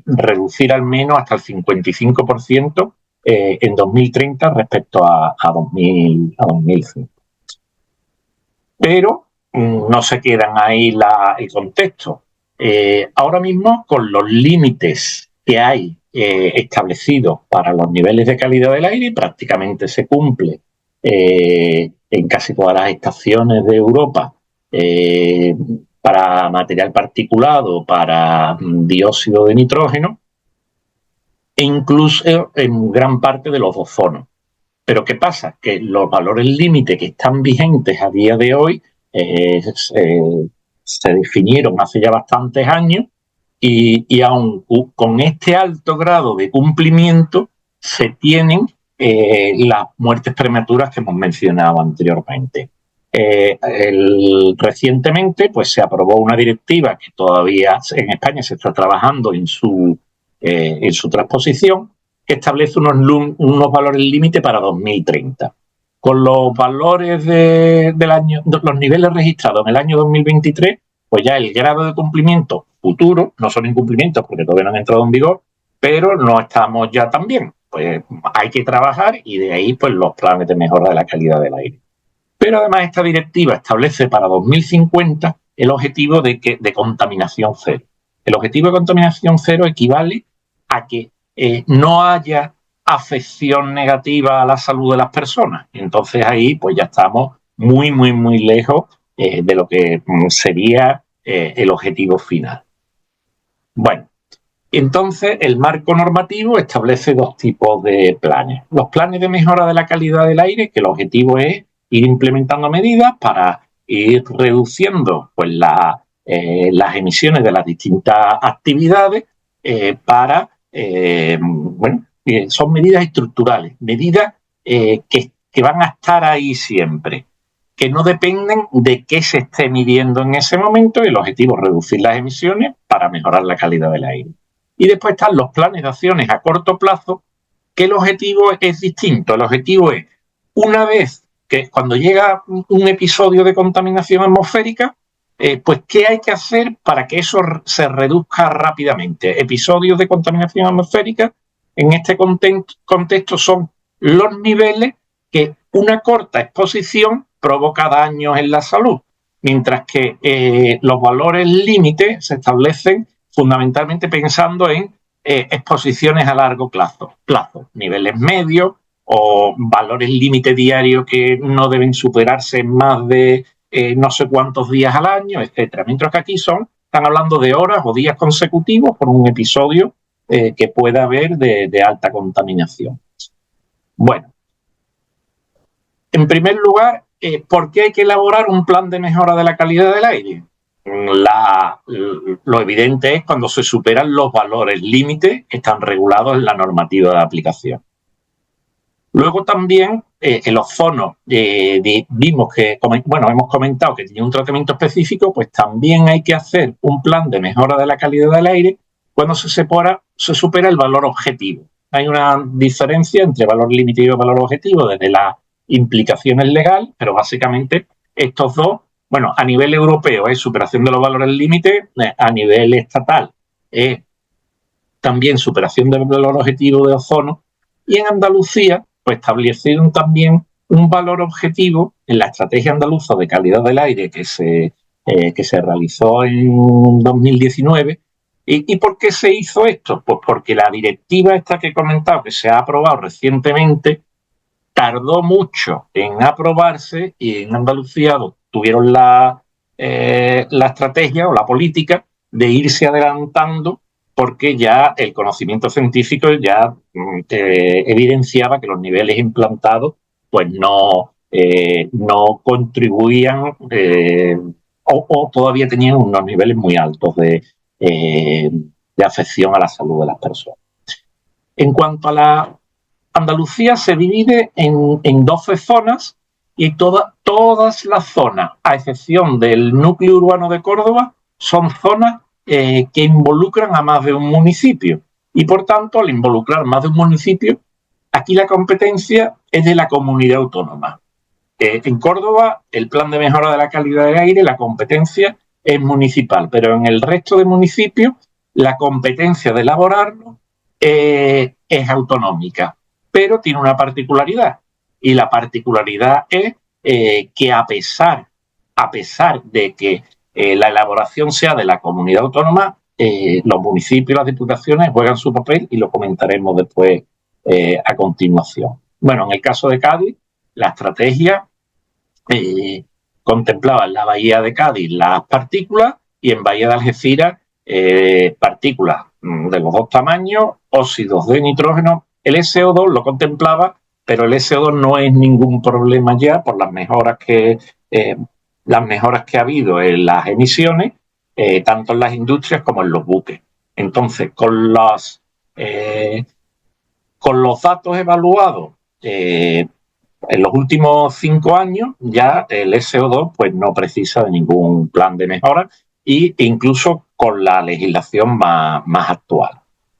[SPEAKER 4] reducir al menos hasta el 55% en 2030 respecto a 2005. Pero no se quedan ahí el contexto. Ahora mismo, con los límites que hay establecidos para los niveles de calidad del aire, prácticamente se cumple en casi todas las estaciones de Europa, para material particulado, para dióxido de nitrógeno e incluso en gran parte de los ozonos. Pero ¿qué pasa? Que los valores límite que están vigentes a día de hoy se definieron hace ya bastantes años y aún con este alto grado de cumplimiento se tienen las muertes prematuras que hemos mencionado anteriormente. Recientemente pues se aprobó una directiva que todavía en España se está trabajando en su transposición, que establece unos valores límite para 2030. Con los valores del año, los niveles registrados en el año 2023, pues ya el grado de cumplimiento futuro, no son incumplimientos porque todavía no han entrado en vigor, pero no estamos ya tan bien. Pues hay que trabajar y de ahí pues los planes de mejora de la calidad del aire. Pero además esta directiva establece para 2050 el objetivo de contaminación cero. El objetivo de contaminación cero equivale a que no haya afección negativa a la salud de las personas. Entonces ahí pues ya estamos muy, muy, muy lejos de lo que sería el objetivo final. Bueno, entonces el marco normativo establece dos tipos de planes. Los planes de mejora de la calidad del aire, que el objetivo es ir implementando medidas para ir reduciendo pues, las emisiones de las distintas actividades para, bueno, son medidas estructurales, medidas que van a estar ahí siempre, que no dependen de qué se esté midiendo en ese momento, y el objetivo es reducir las emisiones para mejorar la calidad del aire. Y después están los planes de acciones a corto plazo, que el objetivo es distinto. El objetivo es, una vez que cuando llega un episodio de contaminación atmosférica, pues ¿qué hay que hacer para que eso se reduzca rápidamente? Episodios de contaminación atmosférica, en este contexto, son los niveles que una corta exposición provoca daños en la salud, mientras que los valores límites se establecen fundamentalmente pensando en exposiciones a largo plazo, niveles medios o valores límite diarios que no deben superarse más de no sé cuántos días al año, etcétera. Mientras que aquí están hablando de horas o días consecutivos por un episodio que pueda haber de alta contaminación. Bueno, en primer lugar, ¿por qué hay que elaborar un plan de mejora de la calidad del aire? Lo evidente es cuando se superan los valores límites que están regulados en la normativa de aplicación. Luego también el ozono, vimos que, bueno, hemos comentado que tiene un tratamiento específico, pues también hay que hacer un plan de mejora de la calidad del aire cuando se supera el valor objetivo. Hay una diferencia entre valor límite y valor objetivo desde las implicaciones legales, pero básicamente estos dos, bueno, a nivel europeo es superación de los valores límites, a nivel estatal es también superación del valor objetivo de ozono, y en Andalucía pues establecieron también un valor objetivo en la estrategia andaluza de calidad del aire que se realizó en 2019. ¿Y por qué se hizo esto? Pues porque la directiva esta que he comentado, que se ha aprobado recientemente, tardó mucho en aprobarse, y en Andalucía tuvieron la estrategia o la política de irse adelantando, porque ya el conocimiento científico ya evidenciaba que los niveles implantados pues no contribuían o todavía tenían unos niveles muy altos de afección a la salud de las personas. En cuanto a la Andalucía, se divide en 12 zonas, y todas las zonas, a excepción del núcleo urbano de Córdoba, son zonas que involucran a más de un municipio. Y por tanto, al involucrar más de un municipio, aquí la competencia es de la comunidad autónoma. En Córdoba, el plan de mejora de la calidad del aire, la competencia es municipal, pero en el resto de municipios, la competencia de elaborarlo es autonómica, pero tiene una particularidad, y la particularidad es que a pesar de que la elaboración sea de la comunidad autónoma, los municipios y las diputaciones juegan su papel, y lo comentaremos después a continuación. Bueno, en el caso de Cádiz, la estrategia contemplaba en la bahía de Cádiz las partículas, y en bahía de Algeciras partículas de los dos tamaños, óxidos de nitrógeno. El SO2 lo contemplaba, pero el SO2 no es ningún problema ya por las mejoras que ha habido en las emisiones, tanto en las industrias como en los buques. Entonces, con los datos evaluados en los últimos 5 años, ya el SO2 pues no precisa de ningún plan de mejora, e incluso con la legislación más actual.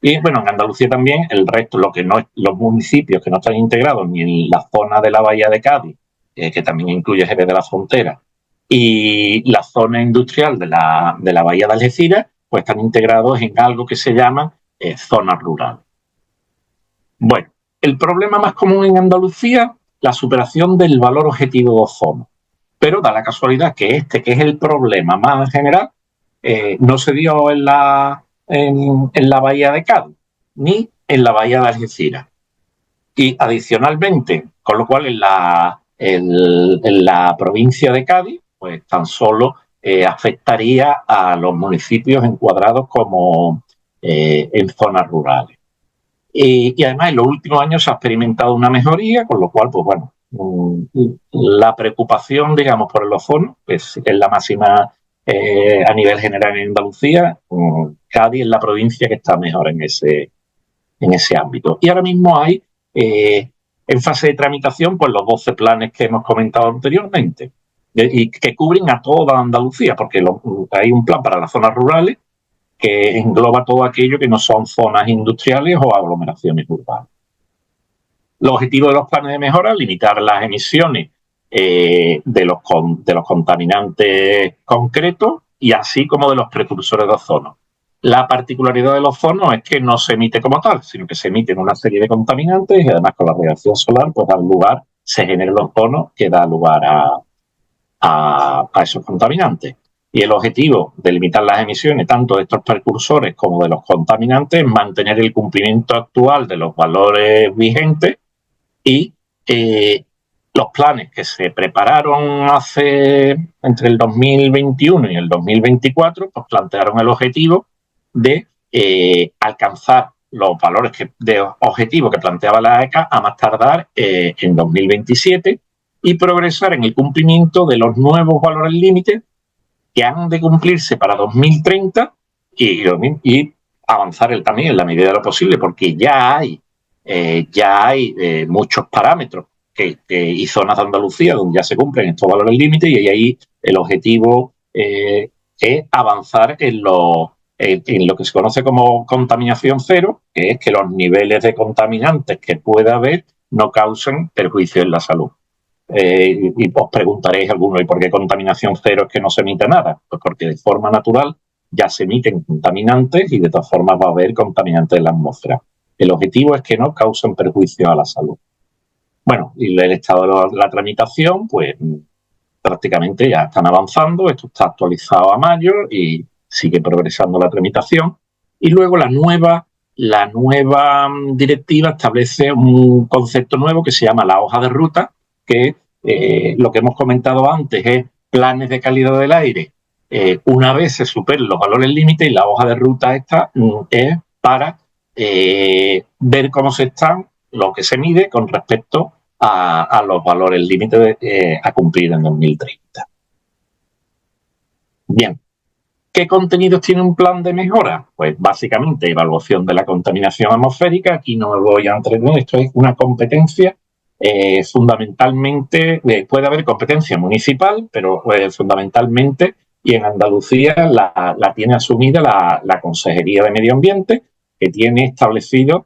[SPEAKER 4] Y bueno, en Andalucía también el resto, los municipios que no están integrados ni en la zona de la bahía de Cádiz, que también incluye Jerez de la Frontera, y la zona industrial de la bahía de Algeciras, pues están integrados en algo que se llama zona rural. Bueno, el problema más común en Andalucía, la superación del valor objetivo de ozono. Pero da la casualidad que que es el problema más general, no se dio en la bahía de Cádiz, ni en la bahía de Algeciras. Y adicionalmente, con lo cual en la provincia de Cádiz, pues tan solo afectaría a los municipios encuadrados como en zonas rurales. Y además en los últimos años se ha experimentado una mejoría, con lo cual, pues bueno, la preocupación, digamos, por el ozono pues, es la máxima a nivel general en Andalucía. Cádiz es la provincia que está mejor en ese ámbito. Y ahora mismo hay en fase de tramitación pues los 12 planes que hemos comentado anteriormente y que cubren a toda Andalucía, porque hay un plan para las zonas rurales que engloba todo aquello que no son zonas industriales o aglomeraciones urbanas. Los objetivos de los planes de mejora: limitar las emisiones de los contaminantes concretos y así como de los precursores de ozono. La particularidad del ozono es que no se emite como tal, sino que se emiten una serie de contaminantes y además con la radiación solar pues se genera el ozono que da lugar a esos contaminantes. Y el objetivo de limitar las emisiones tanto de estos precursores como de los contaminantes es mantener el cumplimiento actual de los valores vigentes y los planes que se prepararon entre el 2021 y el 2024 pues plantearon el objetivo de alcanzar los valores de objetivo que planteaba la ECA a más tardar en 2027 y progresar en el cumplimiento de los nuevos valores límites que han de cumplirse para 2030 y avanzar también en la medida de lo posible, porque ya hay muchos parámetros y zonas de Andalucía donde ya se cumplen estos valores límites y ahí el objetivo es avanzar en lo que se conoce como contaminación cero, que es que los niveles de contaminantes que pueda haber no causen perjuicio en la salud. Y os preguntaréis alguno, ¿y por qué contaminación cero es que no se emite nada? Pues porque de forma natural ya se emiten contaminantes y de todas formas va a haber contaminantes en la atmósfera. El objetivo es que no causen perjuicio a la salud. Bueno, y el estado de la tramitación, pues prácticamente ya están avanzando. Esto está actualizado a mayo y sigue progresando la tramitación. Y luego la nueva directiva establece un concepto nuevo que se llama la hoja de ruta, que lo que hemos comentado antes es planes de calidad del aire. Una vez se superen los valores límites, y la hoja de ruta esta es para ver cómo se están, lo que se mide con respecto a los valores límites a cumplir en 2030. Bien, ¿qué contenidos tiene un plan de mejora? Pues básicamente evaluación de la contaminación atmosférica. Aquí no me voy a entretener, esto es una competencia fundamentalmente, puede haber competencia municipal, pero fundamentalmente, y en Andalucía la tiene asumida la Consejería de Medio Ambiente, que tiene establecido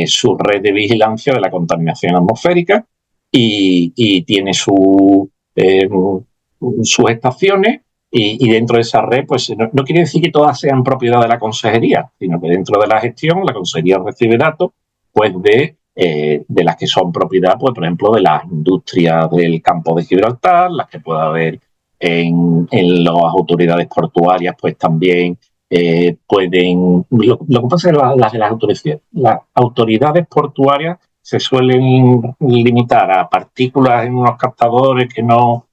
[SPEAKER 4] su red de vigilancia de la contaminación atmosférica y tiene sus estaciones y dentro de esa red, pues no quiere decir que todas sean propiedad de la Consejería, sino que dentro de la gestión la Consejería recibe datos pues de las que son propiedad, pues por ejemplo, de las industrias del campo de Gibraltar, las que pueda haber en las autoridades portuarias, pues también pueden... Lo que pasa es que las autoridades portuarias se suelen limitar a partículas en unos captadores que no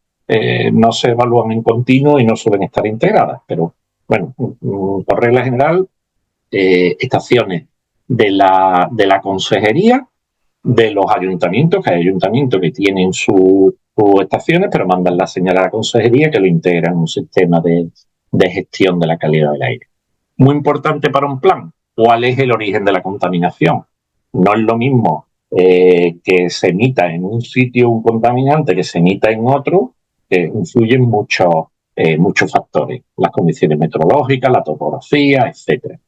[SPEAKER 4] se evalúan en continuo y no suelen estar integradas. Pero, bueno, por regla general, estaciones de la Consejería, de los ayuntamientos, que hay ayuntamientos que tienen sus estaciones, pero mandan la señal a la Consejería que lo integra en un sistema de gestión de la calidad del aire. Muy importante para un plan, ¿cuál es el origen de la contaminación? No es lo mismo que se emita en un sitio un contaminante que se emita en otro, que influyen muchos factores, las condiciones meteorológicas, la topografía, etcétera.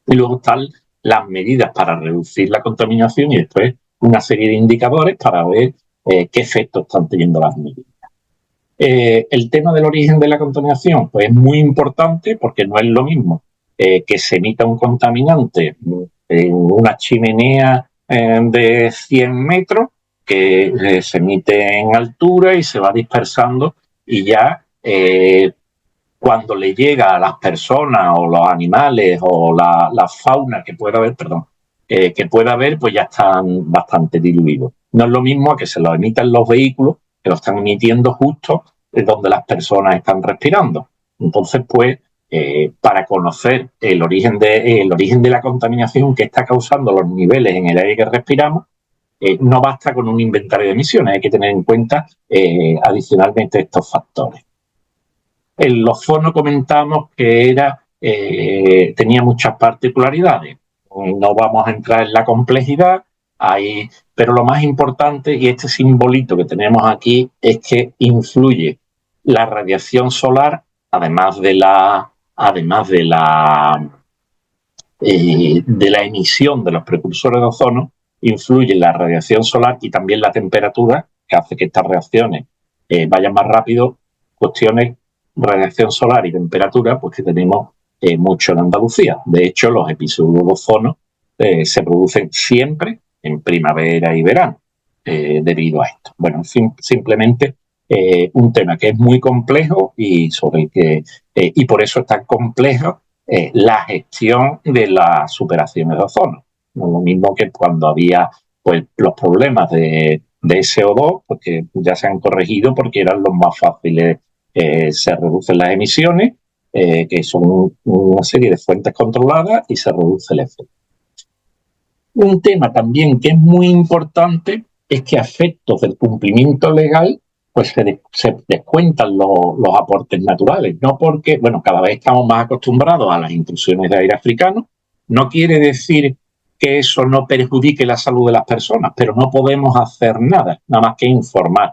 [SPEAKER 4] Y luego están las medidas para reducir la contaminación y después una serie de indicadores para ver qué efectos están teniendo las medidas. El tema del origen de la contaminación pues es muy importante porque no es lo mismo que se emita un contaminante en una chimenea de 100 metros que se emite en altura y se va dispersando y ya cuando le llega a las personas o los animales o la fauna que pueda haber, que pueda haber, pues ya están bastante diluidos. No es lo mismo a que se los emitan los vehículos, que lo están emitiendo justo donde las personas están respirando. Entonces, pues, para conocer el origen de la contaminación que está causando los niveles en el aire que respiramos, no basta con un inventario de emisiones, hay que tener en cuenta adicionalmente estos factores. El ozono comentamos que tenía muchas particularidades. No vamos a entrar en la complejidad, pero lo más importante, y este simbolito que tenemos aquí, es que influye la radiación solar, además de la emisión de los precursores de ozono, influye la radiación solar y también la temperatura, que hace que estas reacciones vayan más rápido. Cuestiones, radiación solar y temperatura, pues que tenemos mucho en Andalucía. De hecho, los episodios de ozono se producen siempre en primavera y verano, debido a esto. Bueno, simplemente un tema que es muy complejo y sobre el que y por eso es tan complejo la gestión de las superaciones de ozono. No es lo mismo que cuando había pues los problemas de SO2, porque ya se han corregido porque eran los más fáciles. Se reducen las emisiones, que son una serie de fuentes controladas, y se reduce el efecto. Un tema también que es muy importante es que a efectos del cumplimiento legal pues se descuentan los aportes naturales, no porque, bueno, cada vez estamos más acostumbrados a las intrusiones de aire africano. No quiere decir que eso no perjudique la salud de las personas, pero no podemos hacer nada más que informar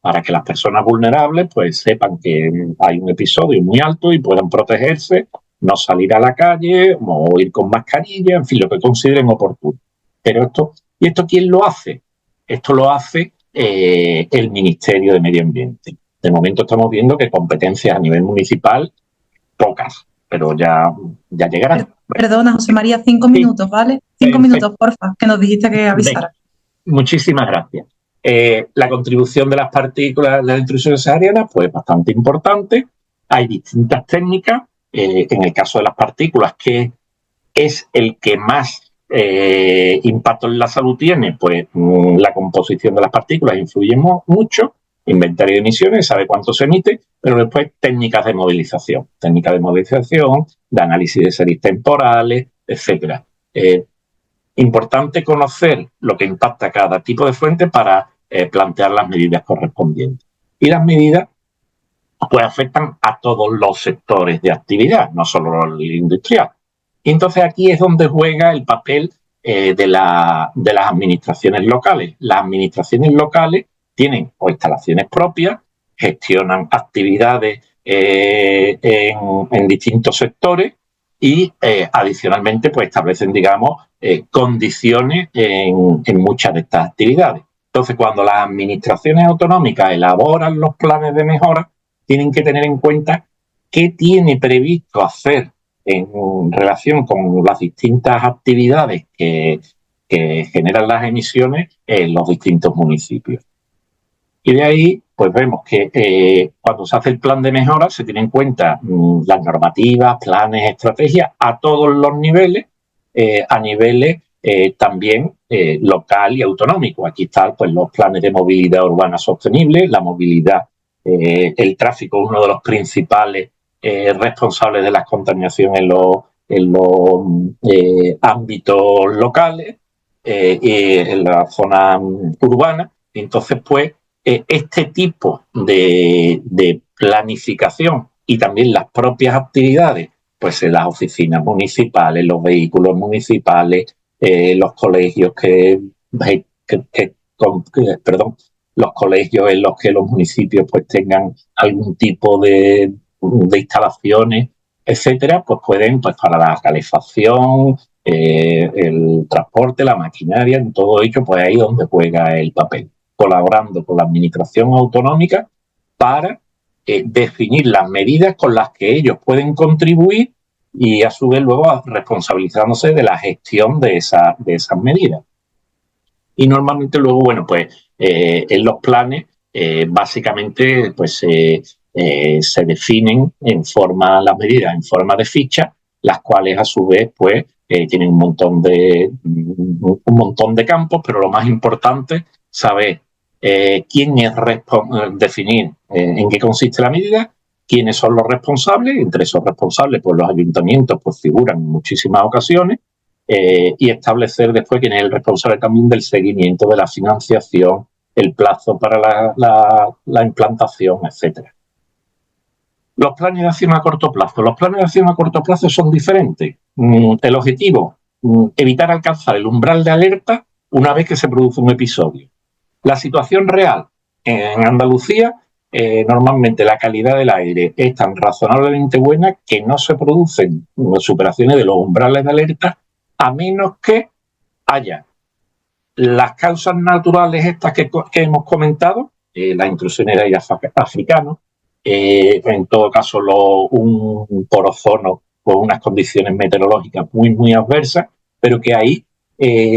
[SPEAKER 4] para que las personas vulnerables pues sepan que hay un episodio muy alto y puedan protegerse, no salir a la calle o ir con mascarilla, en fin, lo que consideren oportuno. Pero ¿esto quién lo hace? Esto lo hace el Ministerio de Medio Ambiente. De momento estamos viendo que competencias a nivel municipal, pocas, pero ya llegarán.
[SPEAKER 3] Perdona, José María, 5 minutos, ¿vale? 5 minutos, porfa, que nos dijiste que avisara.
[SPEAKER 4] Muchísimas gracias. La contribución de las partículas de la intrusión sahariana, pues bastante importante. Hay distintas técnicas. En el caso de las partículas, que es el que más impacto en la salud tiene, pues la composición de las partículas influye mucho. Inventario de emisiones, sabe cuánto se emite, pero después técnicas de movilización, de análisis de series temporales, etcétera. Importante conocer lo que impacta cada tipo de fuente para plantear las medidas correspondientes. Y las medidas pues afectan a todos los sectores de actividad, no solo el industrial. Y entonces aquí es donde juega el papel de las administraciones locales. Las administraciones locales tienen instalaciones propias, gestionan actividades en distintos sectores y adicionalmente pues establecen, digamos, condiciones en muchas de estas actividades. Entonces, cuando las administraciones autonómicas elaboran los planes de mejora, tienen que tener en cuenta qué tiene previsto hacer en relación con las distintas actividades que generan las emisiones en los distintos municipios. Y de ahí, pues vemos que cuando se hace el plan de mejora se tienen en cuenta las normativas, planes, estrategias a todos los niveles, a niveles también local y autonómico. Aquí están pues, los planes de movilidad urbana sostenible, la movilidad, el tráfico, uno de los principales responsables de las contaminaciones en los ámbitos locales y en la zona urbana. Entonces, pues, este tipo de planificación y también las propias actividades, pues en las oficinas municipales, los vehículos municipales, los colegios los colegios en los que los municipios pues tengan algún tipo de instalaciones, etcétera, pues pueden, pues para la calefacción, el transporte, la maquinaria, en todo ello, pues ahí es donde juega el papel, colaborando con la administración autonómica para definir las medidas con las que ellos pueden contribuir y a su vez luego responsabilizándose de la gestión de esas medidas. Y normalmente luego, bueno, pues en los planes básicamente pues se definen las medidas en forma de ficha, las cuales a su vez pues tienen un montón de campos, pero lo más importante, saber quién es definir en qué consiste la medida, quiénes son los responsables. Entre esos responsables, pues los ayuntamientos pues figuran en muchísimas ocasiones, y establecer después quién es el responsable también del seguimiento de la financiación, el plazo para la implantación, etcétera. Los planes de acción a corto plazo. Los planes de acción a corto plazo son diferentes. El objetivo, evitar alcanzar el umbral de alerta una vez que se produce un episodio. La situación real en Andalucía, normalmente la calidad del aire es tan razonablemente buena que no se producen superaciones de los umbrales de alerta, a menos que haya las causas naturales estas que hemos comentado, las intrusiones de aire africano, en todo caso un porozono con unas condiciones meteorológicas muy adversas, pero que ahí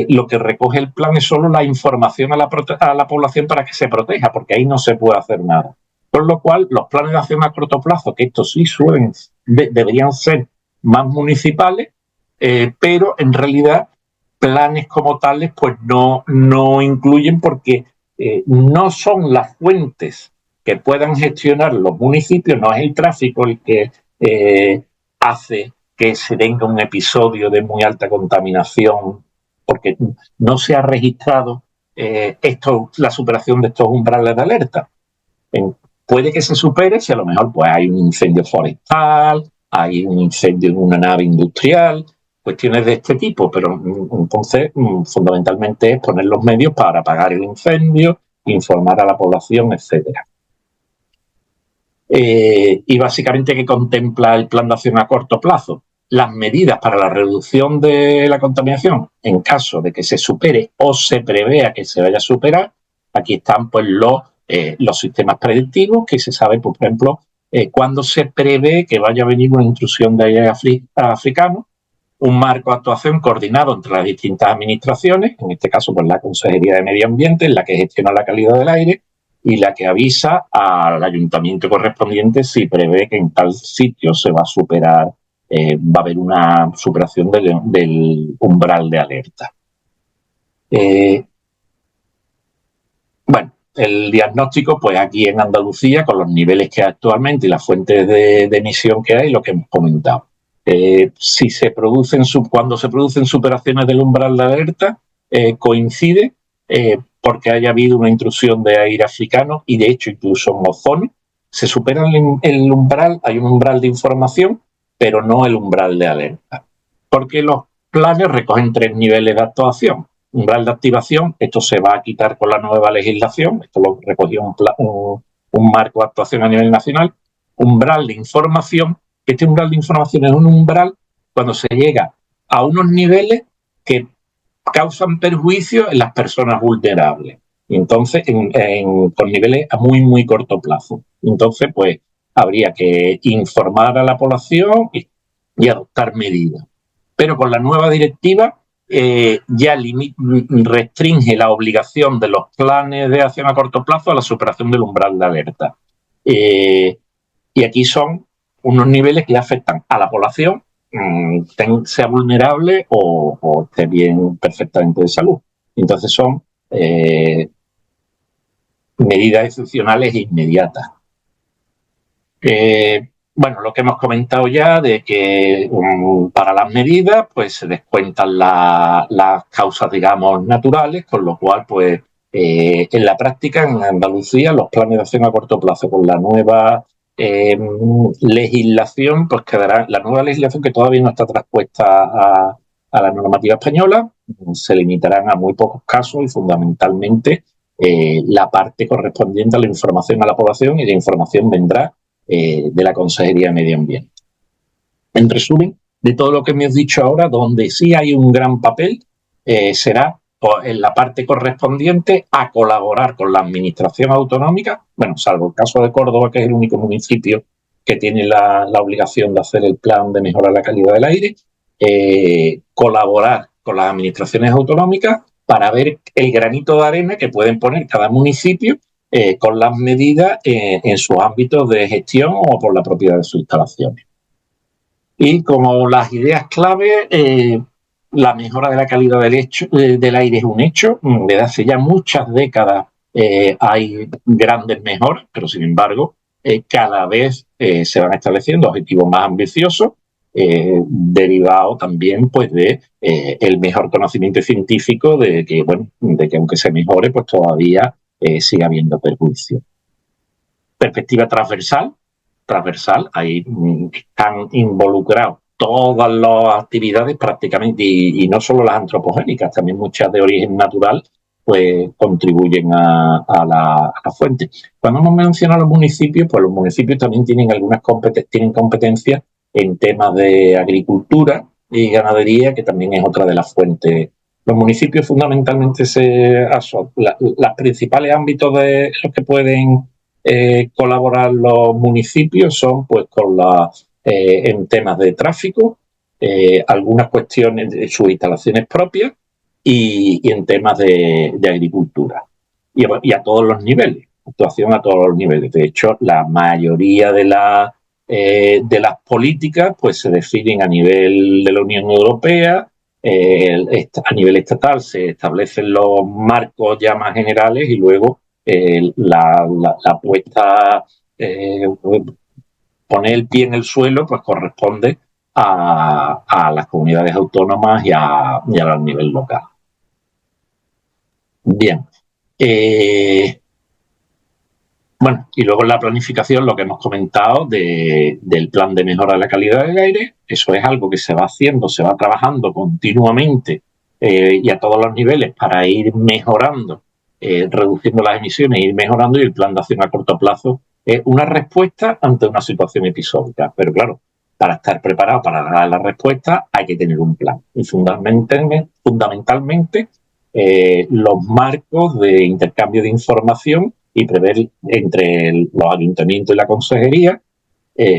[SPEAKER 4] lo que recoge el plan es solo la información a la población para que se proteja, porque ahí no se puede hacer nada. Con lo cual, los planes de acción a corto plazo, que estos sí deberían ser más municipales, pero en realidad planes como tales pues no incluyen, porque no son las fuentes que puedan gestionar los municipios, no es el tráfico el que hace que se tenga un episodio de muy alta contaminación, porque no se ha registrado la superación de estos umbrales de alerta. Puede que se supere si a lo mejor pues hay un incendio forestal, hay un incendio en una nave industrial, cuestiones de este tipo, pero entonces fundamentalmente es poner los medios para apagar el incendio, informar a la población, etcétera. Y básicamente, ¿qué contempla el plan de acción a corto plazo? Las medidas para la reducción de la contaminación en caso de que se supere o se prevea que se vaya a superar. Aquí están pues los sistemas predictivos, que se sabe, por ejemplo, cuándo se prevé que vaya a venir una intrusión de aire africano, un marco de actuación coordinado entre las distintas administraciones, en este caso pues la Consejería de Medio Ambiente, en la que gestiona la calidad del aire, y la que avisa al ayuntamiento correspondiente si prevé que en tal sitio se va a superar, va a haber una superación del umbral de alerta. Bueno, el diagnóstico, pues aquí en Andalucía, con los niveles que hay actualmente y las fuentes de emisión que hay, lo que hemos comentado. Cuando se producen superaciones del umbral de alerta, coincide porque haya habido una intrusión de aire africano, y de hecho incluso en ozono se supera el umbral, hay un umbral de información, pero no el umbral de alerta, porque los planes recogen 3 niveles de actuación. Umbral de activación, esto se va a quitar con la nueva legislación, esto lo recogió un marco de actuación a nivel nacional. Umbral de información, este umbral de información es un umbral cuando se llega a unos niveles que causan perjuicio en las personas vulnerables. Y entonces, con niveles a muy corto plazo. Entonces, pues, habría que informar a la población y adoptar medidas. Pero con la nueva directiva ya restringe la obligación de los planes de acción a corto plazo a la superación del umbral de alerta. Y aquí son unos niveles que afectan a la población, sea vulnerable o esté bien perfectamente de salud. Entonces son medidas excepcionales e inmediatas. Bueno, lo que hemos comentado ya de que para las medidas pues se descuentan las causas, digamos, naturales, con lo cual pues en la práctica en Andalucía los planes de acción a corto plazo con la nueva legislación, pues quedará la nueva legislación, que todavía no está traspuesta a la normativa española, se limitarán a muy pocos casos y fundamentalmente la parte correspondiente a la información a la población, y la información vendrá de la Consejería de Medio Ambiente. En resumen, de todo lo que me has dicho ahora, donde sí hay un gran papel será en la parte correspondiente a colaborar con la administración autonómica, bueno, salvo el caso de Córdoba, que es el único municipio que tiene la obligación de hacer el plan de mejorar la calidad del aire, colaborar con las administraciones autonómicas para ver el granito de arena que pueden poner cada municipio con las medidas en sus ámbitos de gestión o por la propiedad de sus instalaciones. Y como las ideas clave, La mejora de la calidad del aire es un hecho. Desde hace ya muchas décadas hay grandes mejoras, pero sin embargo cada vez se van estableciendo objetivos más ambiciosos, derivado también pues de el mejor conocimiento científico de que aunque se mejore, pues todavía sigue habiendo perjuicio. Perspectiva transversal, ahí están involucrados todas las actividades prácticamente, y no solo las antropogénicas, también muchas de origen natural, pues contribuyen a la fuente. Cuando hemos mencionado los municipios, pues los municipios también tienen algunas competencias en temas de agricultura y ganadería, que también es otra de las fuentes. Los municipios fundamentalmente los principales ámbitos de los que pueden colaborar los municipios son pues en temas de tráfico, algunas cuestiones de sus instalaciones propias y en temas de agricultura. Y a todos los niveles, actuación a todos los niveles. De hecho, la mayoría de las políticas pues se definen a nivel de la Unión Europea. A nivel estatal se establecen los marcos ya más generales y luego la puesta, poner el pie en el suelo, pues corresponde a las comunidades autónomas y a nivel local. Bien. Bueno, y luego en la planificación, lo que hemos comentado del plan de mejora de la calidad del aire, eso es algo que se va haciendo, se va trabajando continuamente y a todos los niveles para ir mejorando, reduciendo las emisiones, ir mejorando, y el plan de acción a corto plazo es una respuesta ante una situación episódica. Pero claro, para estar preparado para dar la respuesta hay que tener un plan. Y fundamentalmente los marcos de intercambio de información y prever entre los ayuntamientos y la consejería,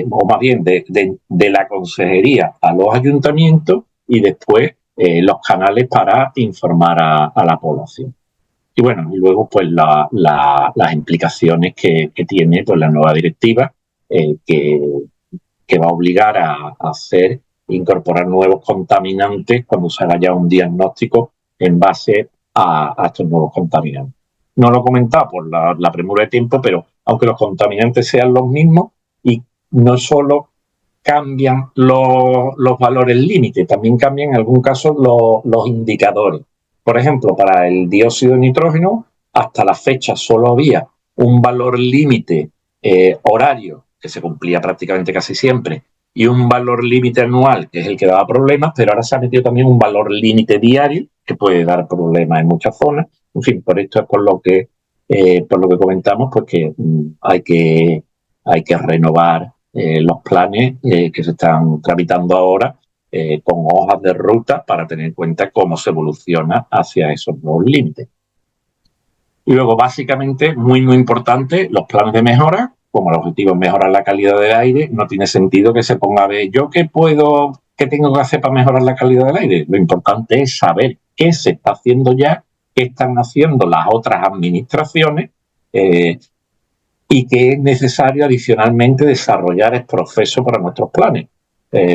[SPEAKER 4] o más bien de la consejería a los ayuntamientos, y después los canales para informar a la población. Y bueno, y luego pues las implicaciones que tiene pues la nueva directiva, que va a obligar a incorporar nuevos contaminantes cuando se haga ya un diagnóstico en base a estos nuevos contaminantes. No lo he comentado por la premura de tiempo, pero aunque los contaminantes sean los mismos, y no solo cambian los valores límite, también cambian en algún caso los indicadores. Por ejemplo, para el dióxido de nitrógeno, hasta la fecha solo había un valor límite horario, que se cumplía prácticamente casi siempre, y un valor límite anual, que es el que daba problemas, pero ahora se ha metido también un valor límite diario, que puede dar problemas en muchas zonas. En fin, por esto es por lo que comentamos, pues que hay que renovar los planes que se están tramitando ahora con hojas de ruta para tener en cuenta cómo se evoluciona hacia esos nuevos límites. Y luego, básicamente, muy, muy importante, los planes de mejora. Como el objetivo es mejorar la calidad del aire, no tiene sentido que se ponga a ver yo qué tengo que hacer para mejorar la calidad del aire. Lo importante es saber qué se está haciendo ya, qué están haciendo las otras administraciones y qué es necesario adicionalmente desarrollar el proceso para nuestros planes.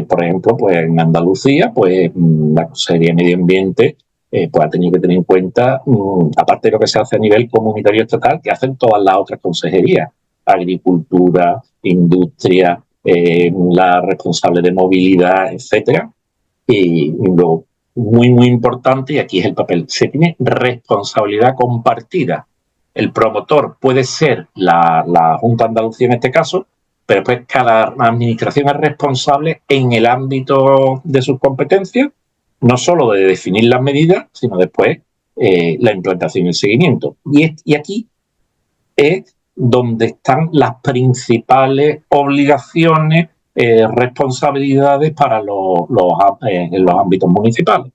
[SPEAKER 4] Por ejemplo, pues en Andalucía, pues la Consejería de Medio Ambiente pues ha tenido que tener en cuenta, aparte de lo que se hace a nivel comunitario estatal, que hacen todas las otras consejerías: agricultura, industria, la responsable de movilidad, etcétera. Y luego, muy, muy importante, y aquí es el papel, se tiene responsabilidad compartida. El promotor puede ser la Junta de Andalucía en este caso, pero después cada administración es responsable en el ámbito de sus competencias, no solo de definir las medidas, sino después la implantación y el seguimiento. Y aquí es donde están las principales obligaciones, responsabilidades para en los ámbitos municipales.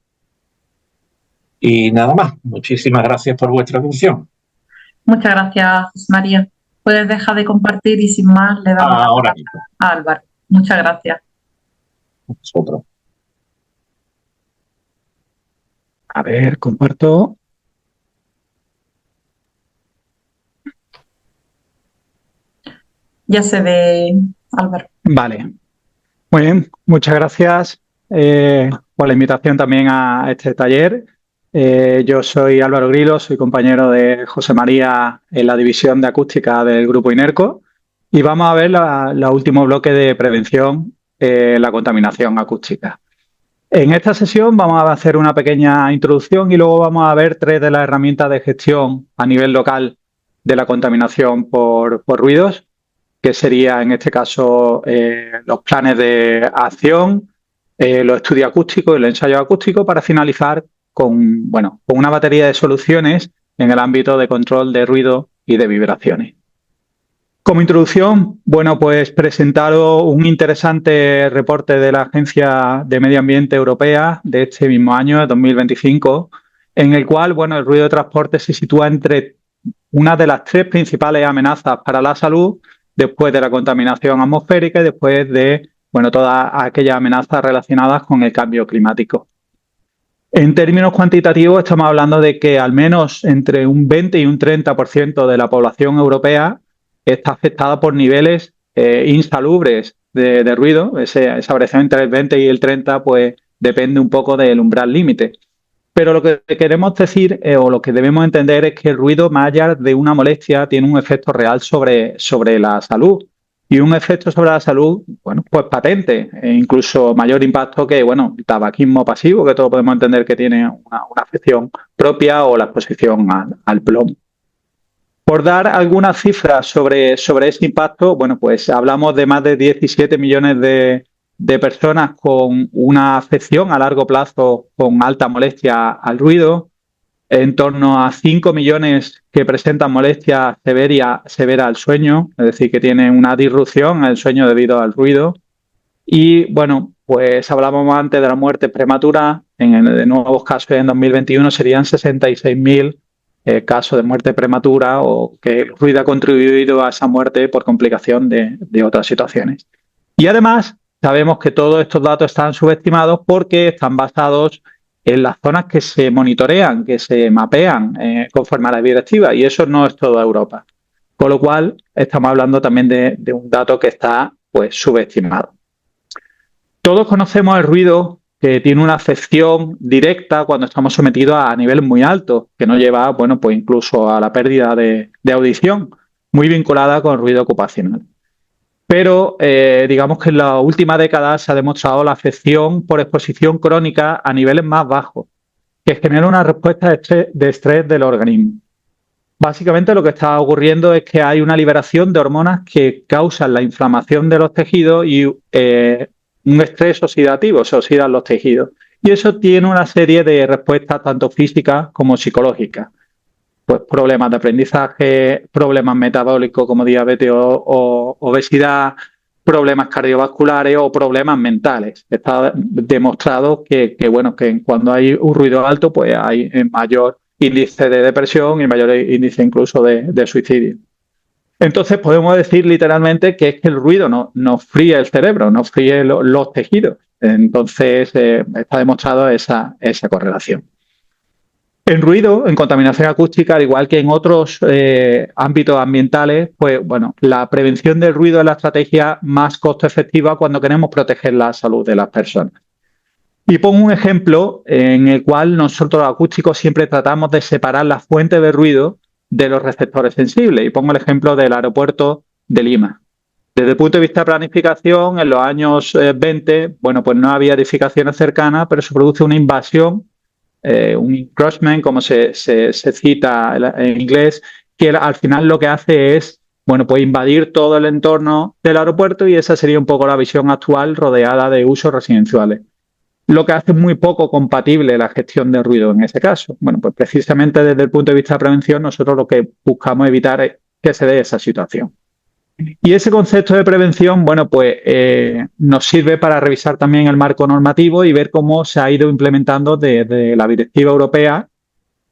[SPEAKER 4] Y nada más. Muchísimas gracias por vuestra atención.
[SPEAKER 3] Muchas gracias, José María. Puedes dejar de compartir y sin más le damos la palabra a Álvaro. Muchas gracias.
[SPEAKER 4] Nosotros.
[SPEAKER 5] A ver, comparto.
[SPEAKER 3] Ya se ve, Álvaro.
[SPEAKER 5] Vale. Muy bien, muchas gracias. por la invitación también a este taller. Yo soy Álvaro Grilo, soy compañero de José María en la división de acústica del Grupo INERCO y vamos a ver el último bloque de prevención, la contaminación acústica. En esta sesión vamos a hacer una pequeña introducción y luego vamos a ver 3 de las herramientas de gestión a nivel local de la contaminación por ruidos, que sería en este caso los planes de acción, los estudios acústicos y los ensayos acústicos, para finalizar con una batería de soluciones en el ámbito de control de ruido y de vibraciones. Como introducción, pues presentaros un interesante reporte de la Agencia de Medio Ambiente Europea de este mismo año, 2025, en el cual, el ruido de transporte se sitúa entre una de las 3 principales amenazas para la salud, después de la contaminación atmosférica y después de todas aquellas amenazas relacionadas con el cambio climático. En términos cuantitativos, estamos hablando de que al menos entre un 20 y un 30% de la población europea está afectada por niveles insalubres de ruido. Esa variación entre el 20 y el 30 pues depende un poco del umbral límite. Pero lo que queremos decir o lo que debemos entender es que el ruido, más allá de una molestia, tiene un efecto real sobre la salud. Y un efecto sobre la salud, pues patente, e incluso mayor impacto que, el tabaquismo pasivo, que todos podemos entender que tiene una afección propia, o la exposición al plomo. Por dar algunas cifras sobre ese impacto, pues hablamos de más de 17 millones de personas con una afección a largo plazo con alta molestia al ruido, en torno a 5 millones que presentan molestia severa al sueño, es decir, que tienen una disrupción en el sueño debido al ruido. Y pues hablábamos antes de la muerte prematura. De nuevos casos en 2021 serían 66.000 casos de muerte prematura, o que el ruido ha contribuido a esa muerte por complicación de otras situaciones. Y además sabemos que todos estos datos están subestimados porque están basados en las zonas que se monitorean, que se mapean conforme a la directiva, y eso no es toda Europa. Con lo cual, estamos hablando también de un dato que está subestimado. Todos conocemos el ruido, que tiene una afección directa cuando estamos sometidos a niveles muy altos, que nos lleva pues incluso a la pérdida de audición, muy vinculada con el ruido ocupacional. Pero digamos que en la última década se ha demostrado la afección por exposición crónica a niveles más bajos, que genera una respuesta de estrés del organismo. Básicamente lo que está ocurriendo es que hay una liberación de hormonas que causan la inflamación de los tejidos y un estrés oxidativo, se oxidan los tejidos. Y eso tiene una serie de respuestas tanto físicas como psicológicas. Pues problemas de aprendizaje, problemas metabólicos como diabetes o obesidad, problemas cardiovasculares o problemas mentales. Está demostrado que cuando hay un ruido alto, pues hay mayor índice de depresión y mayor índice incluso de suicidio. Entonces podemos decir literalmente que es que el ruido nos fríe el cerebro, nos fríe los tejidos. Entonces está demostrado esa correlación. En ruido, en contaminación acústica, al igual que en otros ámbitos ambientales, pues la prevención del ruido es la estrategia más costo efectiva cuando queremos proteger la salud de las personas. Y pongo un ejemplo en el cual nosotros los acústicos siempre tratamos de separar la fuente de ruido de los receptores sensibles. Y pongo el ejemplo del aeropuerto de Lima. Desde el punto de vista de planificación, en los años 20, pues no había edificaciones cercanas, pero se produce una invasión, un encroachment, como se cita en inglés, que al final lo que hace es pues invadir todo el entorno del aeropuerto, y esa sería un poco la visión actual rodeada de usos residenciales. Lo que hace muy poco compatible la gestión de ruido en ese caso. Pues precisamente desde el punto de vista de prevención, nosotros lo que buscamos evitar es que se dé esa situación. Y ese concepto de prevención, nos sirve para revisar también el marco normativo y ver cómo se ha ido implementando desde la Directiva Europea,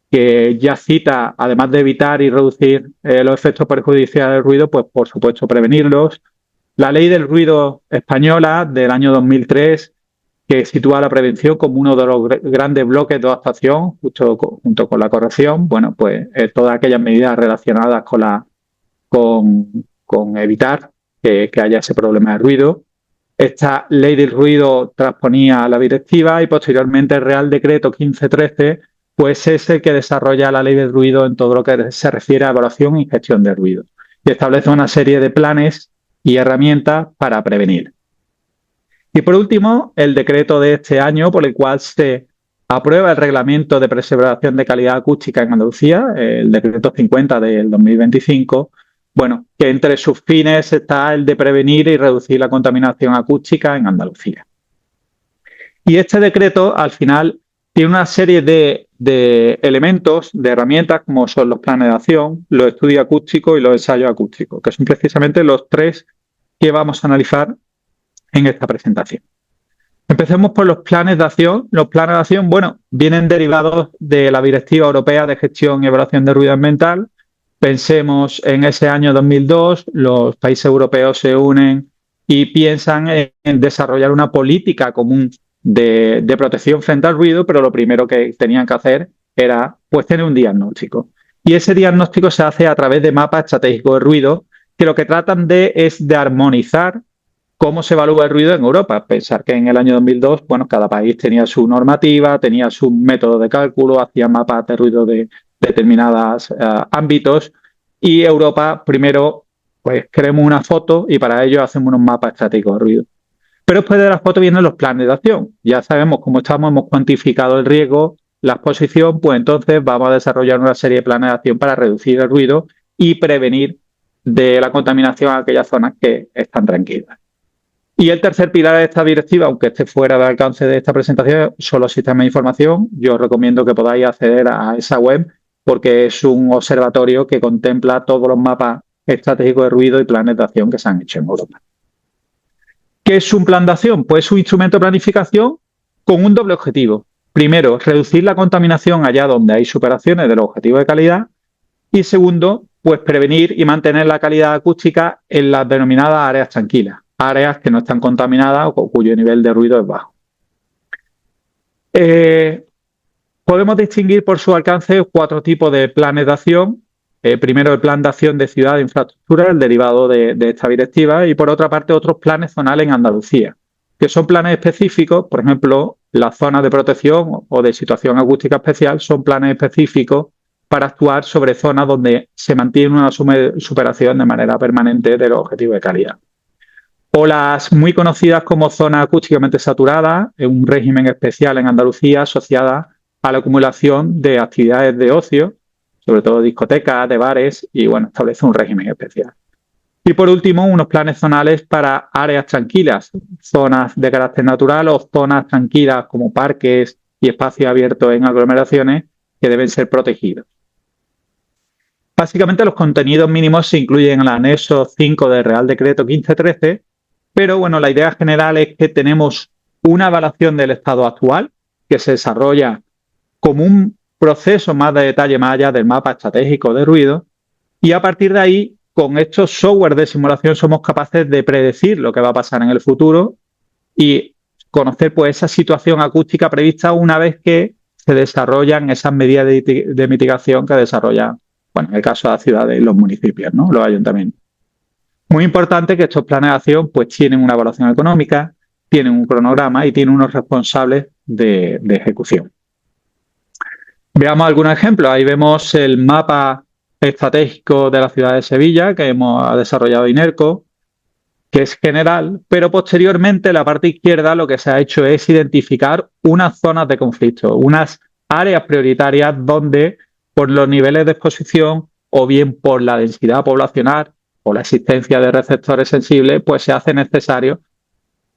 [SPEAKER 5] que ya cita, además de evitar y reducir los efectos perjudiciales del ruido, pues por supuesto prevenirlos. La Ley del Ruido española del año 2003, que sitúa la prevención como uno de los grandes bloques de actuación, junto con la corrección, todas aquellas medidas relacionadas con evitar que haya ese problema de ruido. Esta ley del ruido transponía la directiva y posteriormente el Real Decreto 1513 pues es el que desarrolla la ley del ruido en todo lo que se refiere a evaluación y gestión de ruido. Y establece una serie de planes y herramientas para prevenir. Y por último, el decreto de este año por el cual se aprueba el Reglamento de Preservación de Calidad Acústica en Andalucía, el decreto 50 del 2025, bueno, que entre sus fines está el de prevenir y reducir la contaminación acústica en Andalucía. Y este decreto, al final, tiene una serie de elementos, de herramientas, como son los planes de acción, los estudios acústicos y los ensayos acústicos, que son precisamente los tres que vamos a analizar en esta presentación. Empecemos por los planes de acción. Los planes de acción, bueno, vienen derivados de la Directiva Europea de Gestión y Evaluación de Ruido Ambiental. Pensemos en ese año 2002, los países europeos se unen y piensan en desarrollar una política común de protección frente al ruido, pero lo primero que tenían que hacer era pues tener un diagnóstico. Y ese diagnóstico se hace a través de mapas estratégicos de ruido, que lo que tratan es de armonizar cómo se evalúa el ruido en Europa. Pensar que en el año 2002, bueno, cada país tenía su normativa, tenía su método de cálculo, hacía mapas de ruido de determinados ámbitos, y Europa primero pues queremos una foto y para ello hacemos unos mapas estratégicos de ruido. Pero después de la foto vienen los planes de acción. Ya sabemos cómo estamos, hemos cuantificado el riesgo, la exposición, pues entonces vamos a desarrollar una serie de planes de acción para reducir el ruido y prevenir de la contaminación a aquellas zonas que están tranquilas. Y el tercer pilar de esta directiva, aunque esté fuera del alcance de esta presentación, son los sistemas de información. Yo os recomiendo que podáis acceder a esa web porque es un observatorio que contempla todos los mapas estratégicos de ruido y planes de acción que se han hecho en Europa. ¿Qué es un plan de acción? Pues es un instrumento de planificación con un doble objetivo. Primero, reducir la contaminación allá donde hay superaciones de los objetivos de calidad. Y segundo, pues prevenir y mantener la calidad acústica en las denominadas áreas tranquilas, áreas que no están contaminadas o cuyo nivel de ruido es bajo. Podemos distinguir por su alcance 4 tipos de planes de acción. Primero, el plan de acción de ciudad e infraestructura, el derivado de esta directiva, y por otra parte otros planes zonales en Andalucía, que son planes específicos. Por ejemplo, las zonas de protección o de situación acústica especial son planes específicos para actuar sobre zonas donde se mantiene una superación de manera permanente de los objetivos de calidad. O las muy conocidas como zonas acústicamente saturadas, un régimen especial en Andalucía asociada a la acumulación de actividades de ocio, sobre todo discotecas, de bares, y bueno, establece un régimen especial. Y por último, unos planes zonales para áreas tranquilas, zonas de carácter natural o zonas tranquilas como parques y espacios abiertos en aglomeraciones que deben ser protegidos. Básicamente los contenidos mínimos se incluyen en el anexo 5 del Real Decreto 1513, pero bueno, la idea general es que tenemos una evaluación del estado actual que se desarrolla como un proceso más de detalle más allá del mapa estratégico de ruido, y a partir de ahí, con estos software de simulación somos capaces de predecir lo que va a pasar en el futuro y conocer pues esa situación acústica prevista una vez que se desarrollan esas medidas de mitigación que desarrollan, bueno, en el caso de las ciudades y los municipios, ¿no? Los ayuntamientos. Muy importante que estos planes de acción pues tienen una evaluación económica, tienen un cronograma y tienen unos responsables de ejecución. Veamos algunos ejemplos. Ahí vemos el mapa estratégico de la ciudad de Sevilla que ha desarrollado INERCO, que es general, pero posteriormente en la parte izquierda lo que se ha hecho es identificar unas zonas de conflicto, unas áreas prioritarias donde por los niveles de exposición o bien por la densidad poblacional o la existencia de receptores sensibles, pues se hace necesario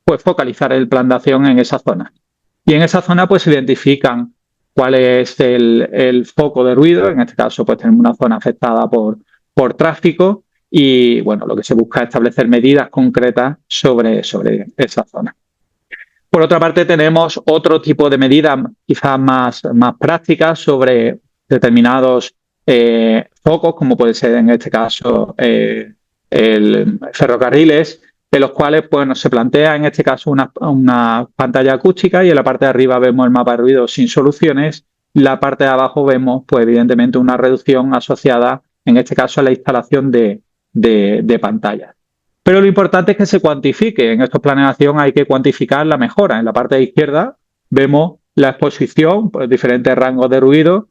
[SPEAKER 5] pues focalizar el plan de acción en esa zona. Y en esa zona pues se identifican cuál es el foco de ruido. En este caso pues tenemos una zona afectada por tráfico y bueno, lo que se busca es establecer medidas concretas sobre esa zona. Por otra parte tenemos otro tipo de medidas quizás más prácticas sobre determinados focos, como puede ser en este caso el ferrocarriles, en los cuales pues, se plantea en este caso una pantalla acústica y en la parte de arriba vemos el mapa de ruido sin soluciones. En la parte de abajo vemos pues, evidentemente una reducción asociada en este caso a la instalación de pantallas. Pero lo importante es que se cuantifique. En estos planes de acción hay que cuantificar la mejora. En la parte de izquierda vemos la exposición por diferentes rangos de ruido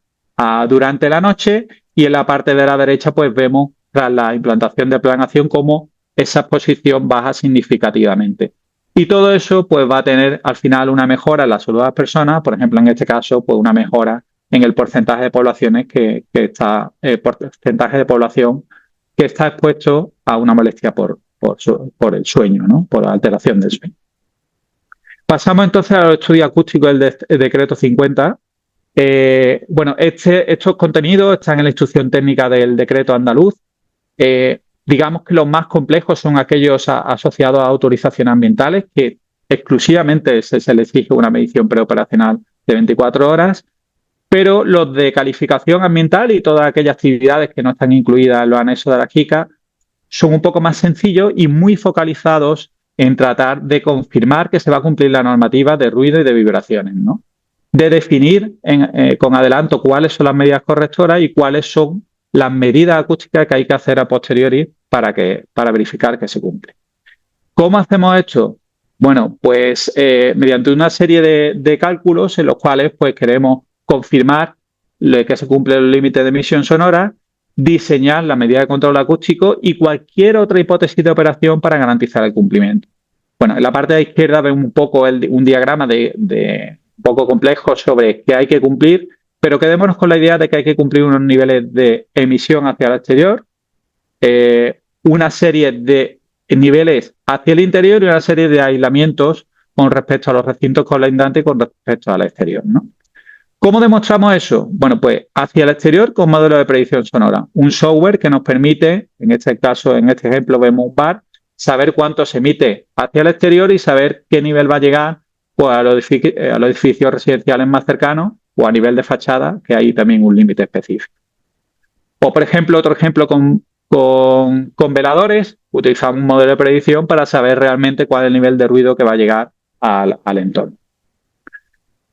[SPEAKER 5] durante la noche, y en la parte de la derecha pues vemos, tras la implantación del plan de acción, cómo esa exposición baja significativamente. Y todo eso pues va a tener al final una mejora en la salud de las personas, por ejemplo, en este caso, pues una mejora en el porcentaje de poblaciones porcentaje de población que está expuesto a una molestia por el sueño, ¿no? Por la alteración del sueño. Pasamos entonces al estudio acústico del decreto 50. Bueno, estos contenidos están en la instrucción técnica del decreto andaluz. Digamos que los más complejos son aquellos asociados a autorizaciones ambientales, que exclusivamente se les exige una medición preoperacional de 24 horas, pero los de calificación ambiental y todas aquellas actividades que no están incluidas en los anexos de la JICA son un poco más sencillos y muy focalizados en tratar de confirmar que se va a cumplir la normativa de ruido y de vibraciones, ¿no? De definir con adelanto cuáles son las medidas correctoras y cuáles son las medidas acústicas que hay que hacer a posteriori para verificar que se cumple. ¿Cómo hacemos esto? Bueno, pues mediante una serie de cálculos en los cuales pues queremos confirmar que se cumplen los límites de emisión sonora, diseñar la medida de control acústico y cualquier otra hipótesis de operación para garantizar el cumplimiento. Bueno, en la parte de la izquierda vemos un poco un diagrama un poco complejo sobre qué hay que cumplir, pero quedémonos con la idea de que hay que cumplir unos niveles de emisión hacia el exterior, una serie de niveles hacia el interior y una serie de aislamientos con respecto a los recintos colindantes y con respecto al exterior, ¿no? ¿Cómo demostramos eso? Bueno, pues hacia el exterior con modelo de predicción sonora. Un software que nos permite, en este caso, en este ejemplo vemos un bar, saber cuánto se emite hacia el exterior y saber qué nivel va a llegar pues, a los edificios residenciales más cercanos o a nivel de fachada, que hay también un límite específico. O, por ejemplo, otro ejemplo con veladores, utilizamos un modelo de predicción para saber realmente cuál es el nivel de ruido que va a llegar al entorno.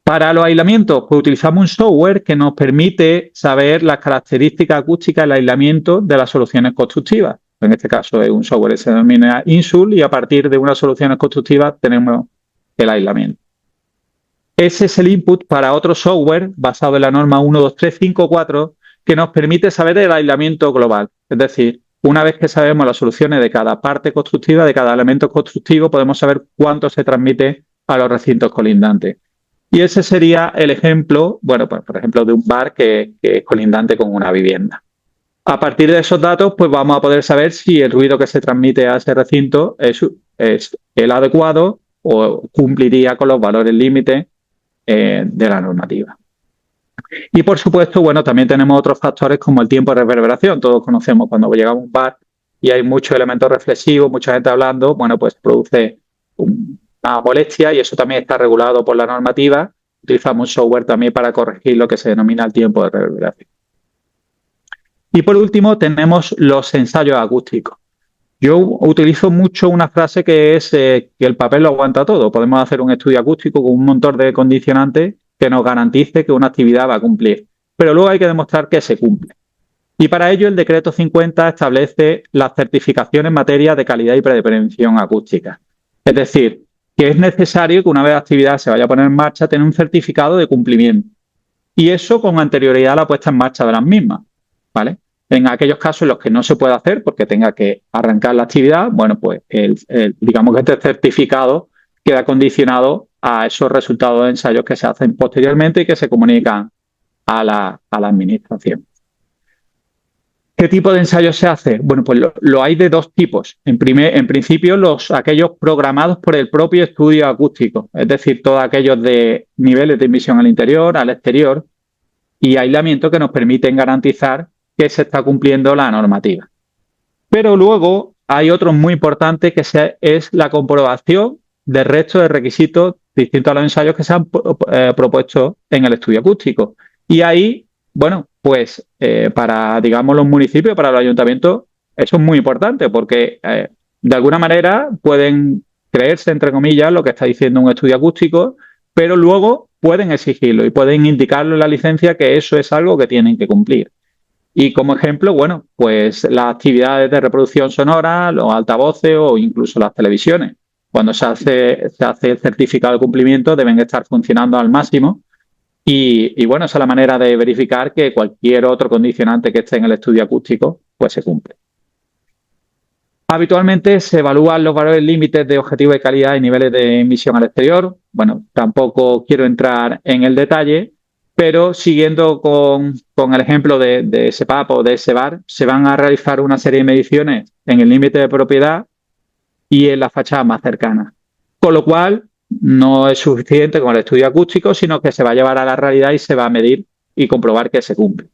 [SPEAKER 5] Para los aislamientos, pues utilizamos un software que nos permite saber las características acústicas del aislamiento de las soluciones constructivas. En este caso es un software que se denomina Insul y a partir de unas soluciones constructivas tenemos el aislamiento. Ese es el input para otro software basado en la norma 12354 que nos permite saber el aislamiento global. Es decir, una vez que sabemos las soluciones de cada parte constructiva, de cada elemento constructivo, podemos saber cuánto se transmite a los recintos colindantes. Y ese sería el ejemplo, bueno, pues, por ejemplo, de un bar que es colindante con una vivienda. A partir de esos datos, pues vamos a poder saber si el ruido que se transmite a ese recinto es el adecuado o cumpliría con los valores límites de la normativa. Y por supuesto, bueno, también tenemos otros factores como el tiempo de reverberación. Todos conocemos cuando llegamos a un bar y hay muchos elementos reflexivos, mucha gente hablando, bueno, pues produce una molestia y eso también está regulado por la normativa. Utilizamos software también para corregir lo que se denomina el tiempo de reverberación. Y por último tenemos los ensayos acústicos. Yo utilizo mucho una frase que es que el papel lo aguanta todo. Podemos hacer un estudio acústico con un montón de condicionantes que nos garantice que una actividad va a cumplir. Pero luego hay que demostrar que se cumple. Y para ello el decreto 50 establece las certificaciones en materia de calidad y prevención acústica. Es decir, que es necesario que una vez la actividad se vaya a poner en marcha, tener un certificado de cumplimiento. Y eso con anterioridad a la puesta en marcha de las mismas, ¿vale? En aquellos casos en los que no se puede hacer porque tenga que arrancar la actividad, bueno, pues digamos que este certificado queda condicionado a esos resultados de ensayos que se hacen posteriormente y que se comunican a la administración. ¿Qué tipo de ensayos se hace? Bueno, pues lo hay de dos tipos. En principio, aquellos programados por el propio estudio acústico, es decir, todos aquellos de niveles de emisión al interior, al exterior y aislamiento que nos permiten garantizar que se está cumpliendo la normativa. Pero luego hay otros muy importantes que es la comprobación del resto de requisitos distintos a los ensayos que se han propuesto en el estudio acústico. Y ahí, bueno, pues para, digamos, los municipios, para los ayuntamientos, eso es muy importante porque de alguna manera pueden creerse, entre comillas, lo que está diciendo un estudio acústico, pero luego pueden exigirlo y pueden indicarlo en la licencia que eso es algo que tienen que cumplir. Y como ejemplo, bueno, pues las actividades de reproducción sonora, los altavoces o incluso las televisiones. Cuando se hace el certificado de cumplimiento deben estar funcionando al máximo y bueno, esa es la manera de verificar que cualquier otro condicionante que esté en el estudio acústico pues se cumple. Habitualmente se evalúan los valores límites de objetivo de calidad y niveles de emisión al exterior. Bueno, tampoco quiero entrar en el detalle, pero siguiendo con el ejemplo de SEPAP o de SEBAR, se van a realizar una serie de mediciones en el límite de propiedad y en las fachadas más cercanas. Con lo cual, no es suficiente con el estudio acústico, sino que se va a llevar a la realidad y se va a medir y comprobar que se cumple.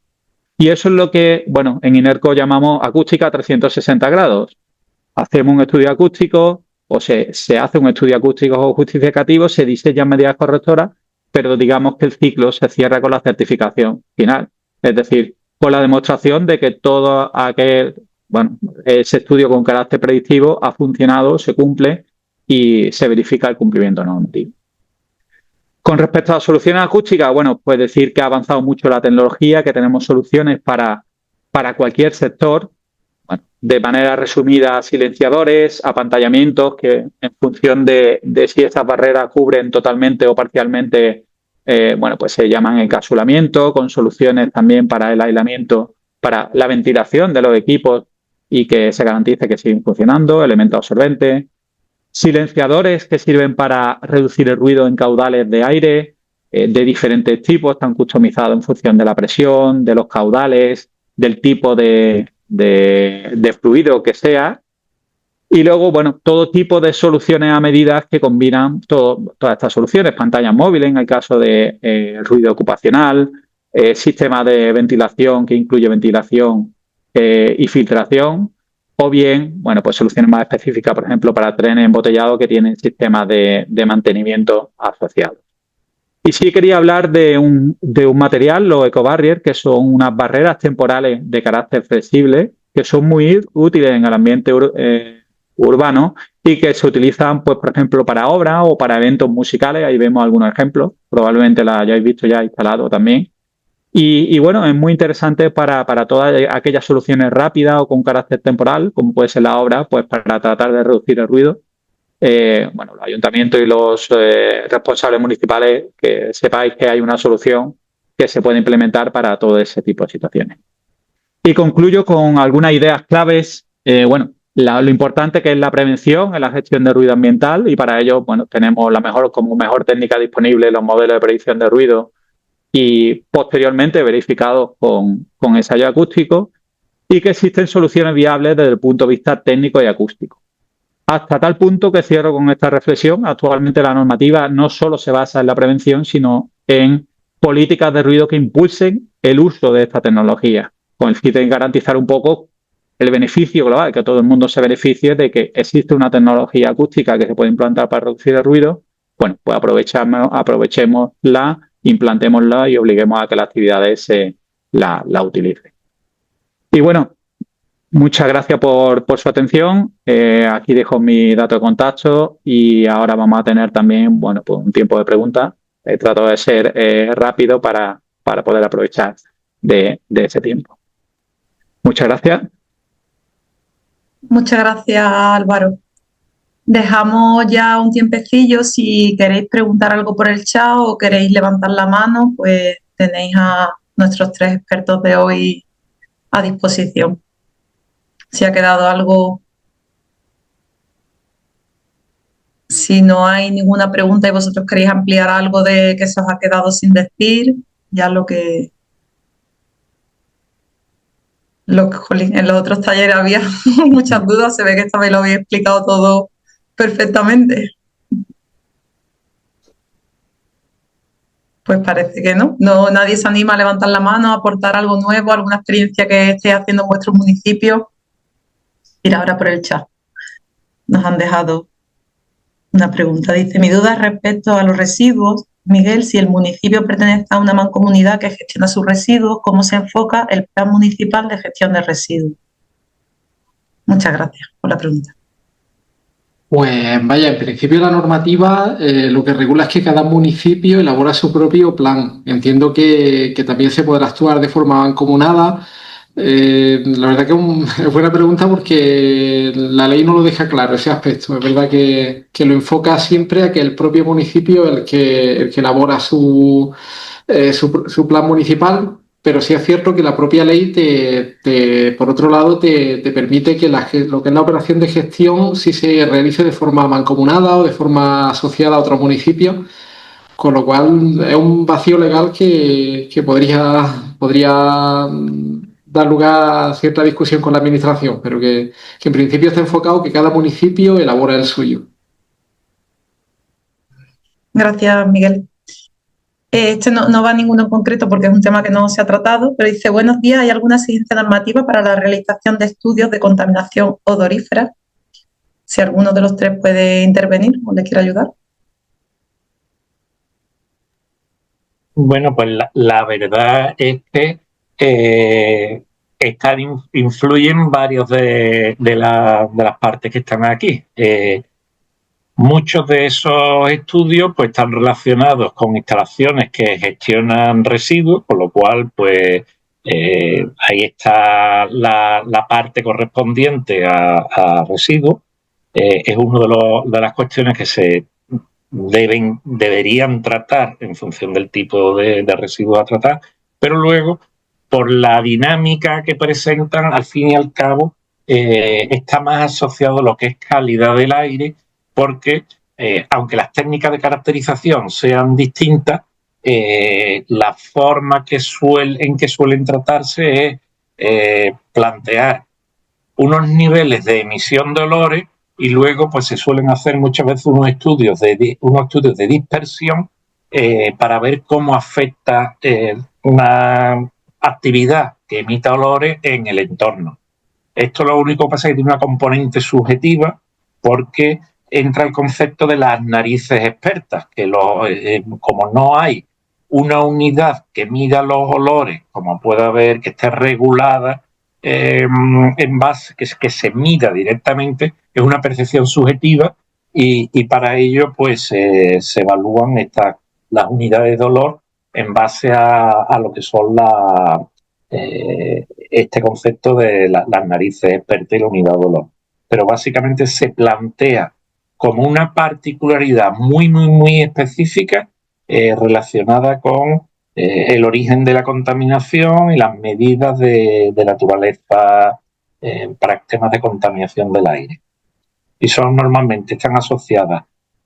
[SPEAKER 5] Y eso es lo que, bueno, en INERCO llamamos acústica a 360 grados. Hacemos un estudio acústico o se hace un estudio acústico o justificativo, se diseñan medidas correctoras, pero digamos que el ciclo se cierra con la certificación final. Es decir, con la demostración de que todo ese estudio con carácter predictivo ha funcionado, se cumple y se verifica el cumplimiento normativo. Con respecto a las soluciones acústicas, bueno, pues decir que ha avanzado mucho la tecnología, que tenemos soluciones para cualquier sector. Bueno, de manera resumida, silenciadores, apantallamientos, que en función de si esas barreras cubren totalmente o parcialmente, bueno, pues se llaman encapsulamiento, con soluciones también para el aislamiento, para la ventilación de los equipos y que se garantice que siguen funcionando, elementos absorbentes, silenciadores que sirven para reducir el ruido en caudales de aire de diferentes tipos, están customizados en función de la presión, de los caudales, del tipo de fluido que sea. Y luego, bueno, todo tipo de soluciones a medida que combinan todas estas soluciones. Pantallas móviles en el caso de ruido ocupacional, sistema de ventilación que incluye ventilación y filtración, o bien, bueno, pues soluciones más específicas, por ejemplo, para trenes embotellados que tienen sistemas de mantenimiento asociados. Y sí quería hablar de un material, los ecobarriers, que son unas barreras temporales de carácter flexible, que son muy útiles en el ambiente urbano y que se utilizan, pues, por ejemplo, para obras o para eventos musicales. Ahí vemos algunos ejemplos, probablemente las hayáis visto ya instalado también. Y bueno, es muy interesante para todas aquellas soluciones rápidas o con carácter temporal, como puede ser la obra, pues para tratar de reducir el ruido. Bueno, los ayuntamientos y los responsables municipales, que sepáis que hay una solución que se puede implementar para todo ese tipo de situaciones. Y concluyo con algunas ideas claves. Bueno, lo importante que es la prevención en la gestión de ruido ambiental y para ello, bueno, tenemos como mejor técnica disponible los modelos de predicción de ruido y posteriormente verificados con ensayo acústico y que existen soluciones viables desde el punto de vista técnico y acústico. Hasta tal punto que cierro con esta reflexión. Actualmente la normativa no solo se basa en la prevención, sino en políticas de ruido que impulsen el uso de esta tecnología, con el fin de garantizar un poco el beneficio global, que todo el mundo se beneficie de que existe una tecnología acústica que se puede implantar para reducir el ruido. Bueno, pues aprovechémosla, implantémosla y obliguemos a que las actividades la utilicen. Y bueno, muchas gracias por su atención. Aquí dejo mi dato de contacto y ahora vamos a tener también, bueno, pues un tiempo de preguntas. Trato de ser rápido para poder aprovechar de ese tiempo. Muchas gracias.
[SPEAKER 3] Muchas gracias, Álvaro. Dejamos ya un tiempecillo. Si queréis preguntar algo por el chat o queréis levantar la mano, pues tenéis a nuestros 3 expertos de hoy a disposición. Si ha quedado algo, si no hay ninguna pregunta y vosotros queréis ampliar algo de que se os ha quedado sin decir, ya jolín, en los otros talleres había muchas dudas, se ve que esta vez lo habéis explicado todo perfectamente. Pues parece que no, nadie se anima a levantar la mano, a aportar algo nuevo, alguna experiencia que estéis haciendo en vuestro municipio. Ir ahora por el chat. Nos han dejado una pregunta. Dice, mi duda es respecto a los residuos. Miguel, si el municipio pertenece a una mancomunidad que gestiona sus residuos, ¿cómo se enfoca el plan municipal de gestión de residuos? Muchas gracias por la pregunta.
[SPEAKER 2] Pues vaya, en principio la normativa lo que regula es que cada municipio elabora su propio plan. Entiendo que también se podrá actuar de forma mancomunada. La verdad que es buena pregunta porque la ley no lo deja claro ese aspecto. Es verdad que lo enfoca siempre a que el propio municipio es el que elabora su plan municipal, pero sí es cierto que la propia ley por otro lado, te permite que lo que es la operación de gestión sí se realice de forma mancomunada o de forma asociada a otros municipios, con lo cual es un vacío legal que podría dar lugar a cierta discusión con la administración, pero que en principio está enfocado que cada municipio elabora el suyo.
[SPEAKER 3] Gracias, Miguel. Este no va a ninguno en concreto porque es un tema que no se ha tratado, pero dice, buenos días, ¿hay alguna exigencia normativa para la realización de estudios de contaminación odorífera? Si alguno de los tres puede intervenir o le quiere ayudar.
[SPEAKER 4] Bueno, pues la verdad es que influyen varios de las partes que están aquí. Muchos de esos estudios pues están relacionados con instalaciones que gestionan residuos, con lo cual pues ahí está la parte correspondiente a residuos. Es una de las cuestiones que se deberían tratar en función del tipo de residuos a tratar, pero luego, por la dinámica que presentan, al fin y al cabo, está más asociado a lo que es calidad del aire, porque aunque las técnicas de caracterización sean distintas, la forma en que suelen tratarse es plantear unos niveles de emisión de olores y luego pues se suelen hacer muchas veces unos estudios de dispersión para ver cómo afecta una actividad que emita olores en el entorno. Esto lo único que pasa es que tiene una componente subjetiva porque entra el concepto de las narices expertas, que como no hay una unidad que mida los olores, como puede haber, que esté regulada en base, que se mida directamente, es una percepción subjetiva y para ello pues se evalúan las unidades de olor en base a lo que son este concepto de las narices expertas y la unidad de olor. Pero básicamente se plantea como una particularidad muy, muy, muy específica relacionada con el origen de la contaminación y las medidas de naturaleza para temas de contaminación del aire. Y normalmente están asociadas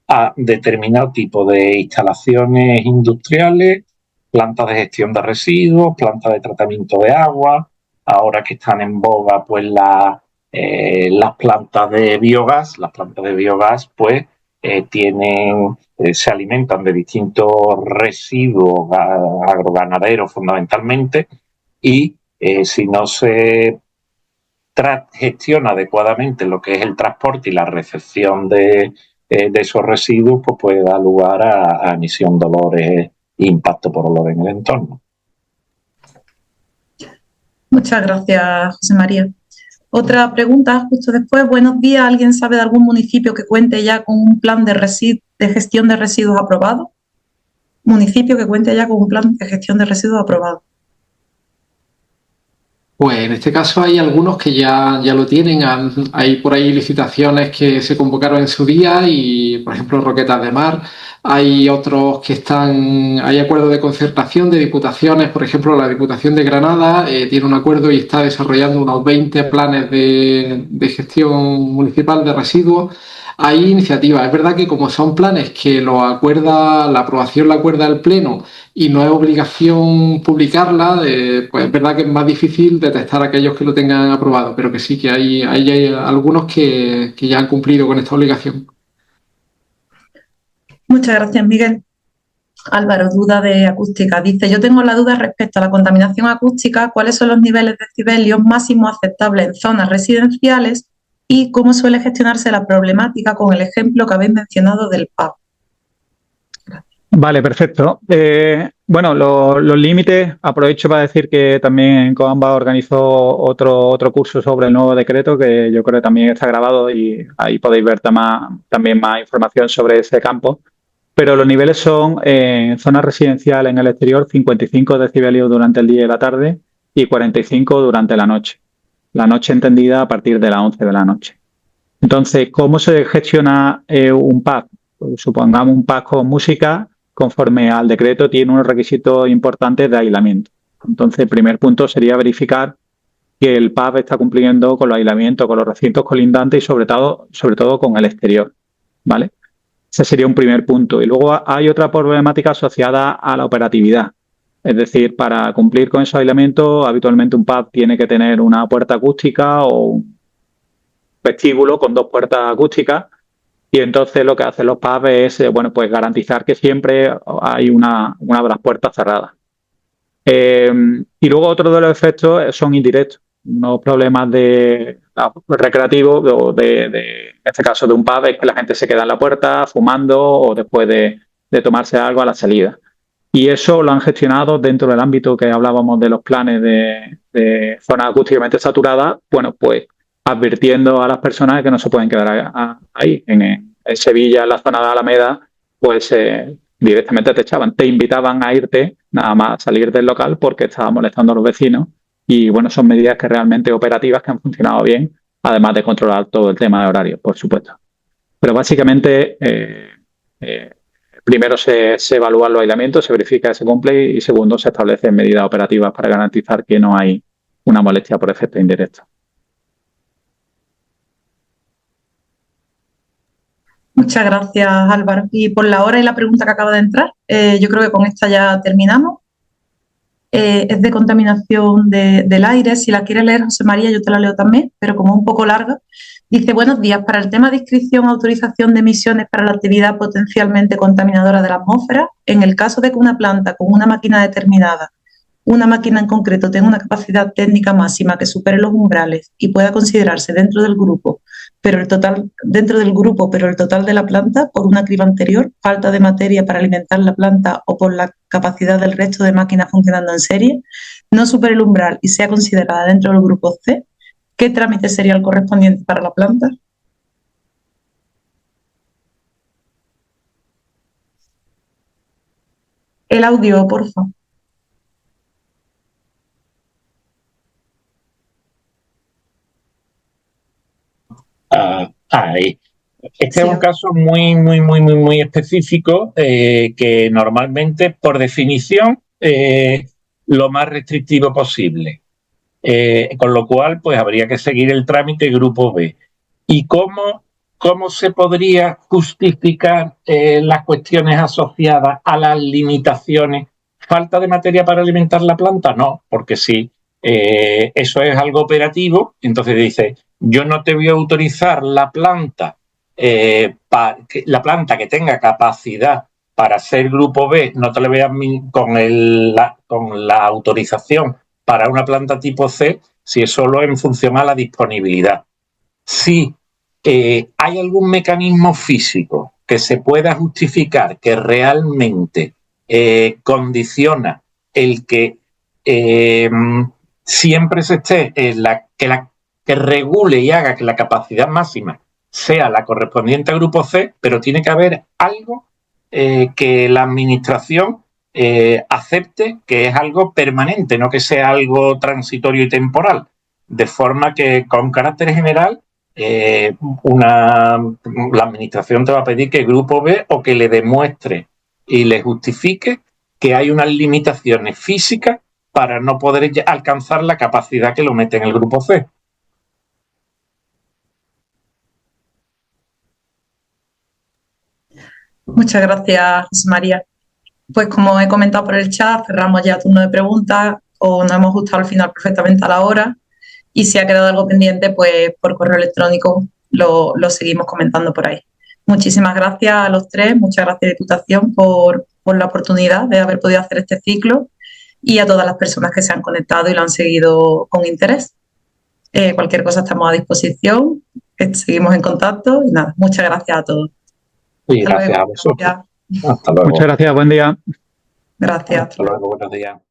[SPEAKER 4] a determinado tipo de instalaciones industriales, plantas de gestión de residuos, plantas de tratamiento de agua, ahora que están en boga pues las plantas de biogás. Las plantas de biogás pues se alimentan de distintos residuos agroganaderos fundamentalmente y si no se gestiona adecuadamente lo que es el transporte y la recepción de esos residuos, pues puede dar lugar a emisión de olores e impacto por olor en el entorno.
[SPEAKER 3] Muchas gracias, José María. Otra pregunta justo después. Buenos días. ¿Alguien sabe de algún municipio que cuente ya con un plan de gestión de residuos aprobado? Municipio que cuente ya con un plan de gestión de residuos aprobado.
[SPEAKER 2] Pues en este caso hay algunos que ya lo tienen. Hay por ahí licitaciones que se convocaron en su día y, por ejemplo, Roquetas de Mar. Hay otros que hay acuerdos de concertación de diputaciones. Por ejemplo, la Diputación de Granada tiene un acuerdo y está desarrollando unos 20 planes de gestión municipal de residuos. Hay iniciativas. Es verdad que como son planes que la aprobación la acuerda el Pleno y no es obligación publicarla, pues es verdad que es más difícil detectar a aquellos que lo tengan aprobado, pero que sí que hay algunos que ya han cumplido con esta obligación.
[SPEAKER 3] Muchas gracias, Miguel. Álvaro, duda de acústica. Dice, yo tengo la duda respecto a la contaminación acústica, ¿cuáles son los niveles de decibelios máximos aceptables en zonas residenciales y cómo suele gestionarse la problemática con el ejemplo que habéis mencionado del pub?
[SPEAKER 5] Vale, perfecto. Bueno, los límites, aprovecho para decir que también Coamba organizó otro curso sobre el nuevo decreto que yo creo que también está grabado y ahí podéis ver también más información sobre ese campo. Pero los niveles son en zonas residenciales en el exterior 55 decibelios durante el día y la tarde y 45 durante la noche. La noche entendida a partir de las 11 de la noche. Entonces, ¿cómo se gestiona un pub? Pues supongamos un pub con música, conforme al decreto, tiene unos requisitos importantes de aislamiento. Entonces, el primer punto sería verificar que el pub está cumpliendo con los aislamientos, con los recintos colindantes y sobre todo con el exterior, ¿vale? Ese sería un primer punto. Y luego hay otra problemática asociada a la operatividad. Es decir, para cumplir con esos aislamientos, habitualmente un pub tiene que tener una puerta acústica o un vestíbulo con 2 puertas acústicas. Y entonces lo que hacen los pubs es, pues garantizar que siempre hay una de las puertas cerradas. Y luego otro de los efectos son indirectos. Unos problemas recreativos en este caso de un pub, es que la gente se queda en la puerta fumando o después de tomarse algo a la salida. Y eso lo han gestionado dentro del ámbito que hablábamos de los planes de zonas acústicamente saturadas, pues advirtiendo a las personas que no se pueden quedar ahí. En Sevilla, en la zona de Alameda, pues directamente te echaban, te invitaban a irte, nada más salir del local porque estaba molestando a los vecinos. Y bueno, son medidas que realmente operativas que han funcionado bien, además de controlar todo el tema de horarios, por supuesto. Pero básicamente, primero se evalúan los aislamientos, se verifica que se cumple y segundo se establecen medidas operativas para garantizar que no hay una molestia por efecto indirecto.
[SPEAKER 3] Muchas gracias, Álvaro. Y por la hora y la pregunta que acaba de entrar, yo creo que con esta ya terminamos. Es de contaminación del aire. Si la quiere leer, José María, yo te la leo también, pero como un poco larga. Dice, buenos días, para el tema de inscripción o autorización de emisiones para la actividad potencialmente contaminadora de la atmósfera, en el caso de que una planta con una máquina determinada, una máquina en concreto tenga una capacidad técnica máxima que supere los umbrales y pueda considerarse dentro del grupo, pero el total de la planta, por una criba anterior, falta de materia para alimentar la planta o por la capacidad del resto de máquinas funcionando en serie, no supere el umbral y sea considerada dentro del grupo C, ¿qué trámite sería el correspondiente para la planta? El audio, por favor.
[SPEAKER 4] Ahí. Este es un caso muy específico que normalmente, por definición, lo más restrictivo posible. Con lo cual, pues habría que seguir el trámite grupo B. ¿Y cómo se podría justificar las cuestiones asociadas a las limitaciones? ¿Falta de materia para alimentar la planta? No, porque sí. Eso es algo operativo, entonces dice, yo no te voy a autorizar la planta que tenga capacidad para ser grupo B, no te le voy a con la autorización para una planta tipo C, si es solo en función a la disponibilidad. Si hay algún mecanismo físico que se pueda justificar que realmente condiciona el que siempre se esté en que regule y haga que la capacidad máxima sea la correspondiente al grupo C, pero tiene que haber algo que la administración acepte que es algo permanente, no que sea algo transitorio y temporal, de forma que con carácter general la administración te va a pedir que el grupo B o que le demuestre y le justifique que hay unas limitaciones físicas para no poder alcanzar la capacidad que lo mete en el grupo C.
[SPEAKER 3] Muchas gracias, José María. Pues como he comentado por el chat, cerramos ya el turno de preguntas o nos hemos ajustado al final perfectamente a la hora y si ha quedado algo pendiente, pues por correo electrónico lo seguimos comentando por ahí. Muchísimas gracias a los tres, muchas gracias Diputación por la oportunidad de haber podido hacer este ciclo y a todas las personas que se han conectado y lo han seguido con interés. Cualquier cosa estamos a disposición, seguimos en contacto y nada, muchas gracias a todos.
[SPEAKER 4] Sí, gracias a vosotros. Hasta luego.
[SPEAKER 5] Muchas gracias, buen día.
[SPEAKER 3] Gracias.
[SPEAKER 4] Hasta luego, buenos días.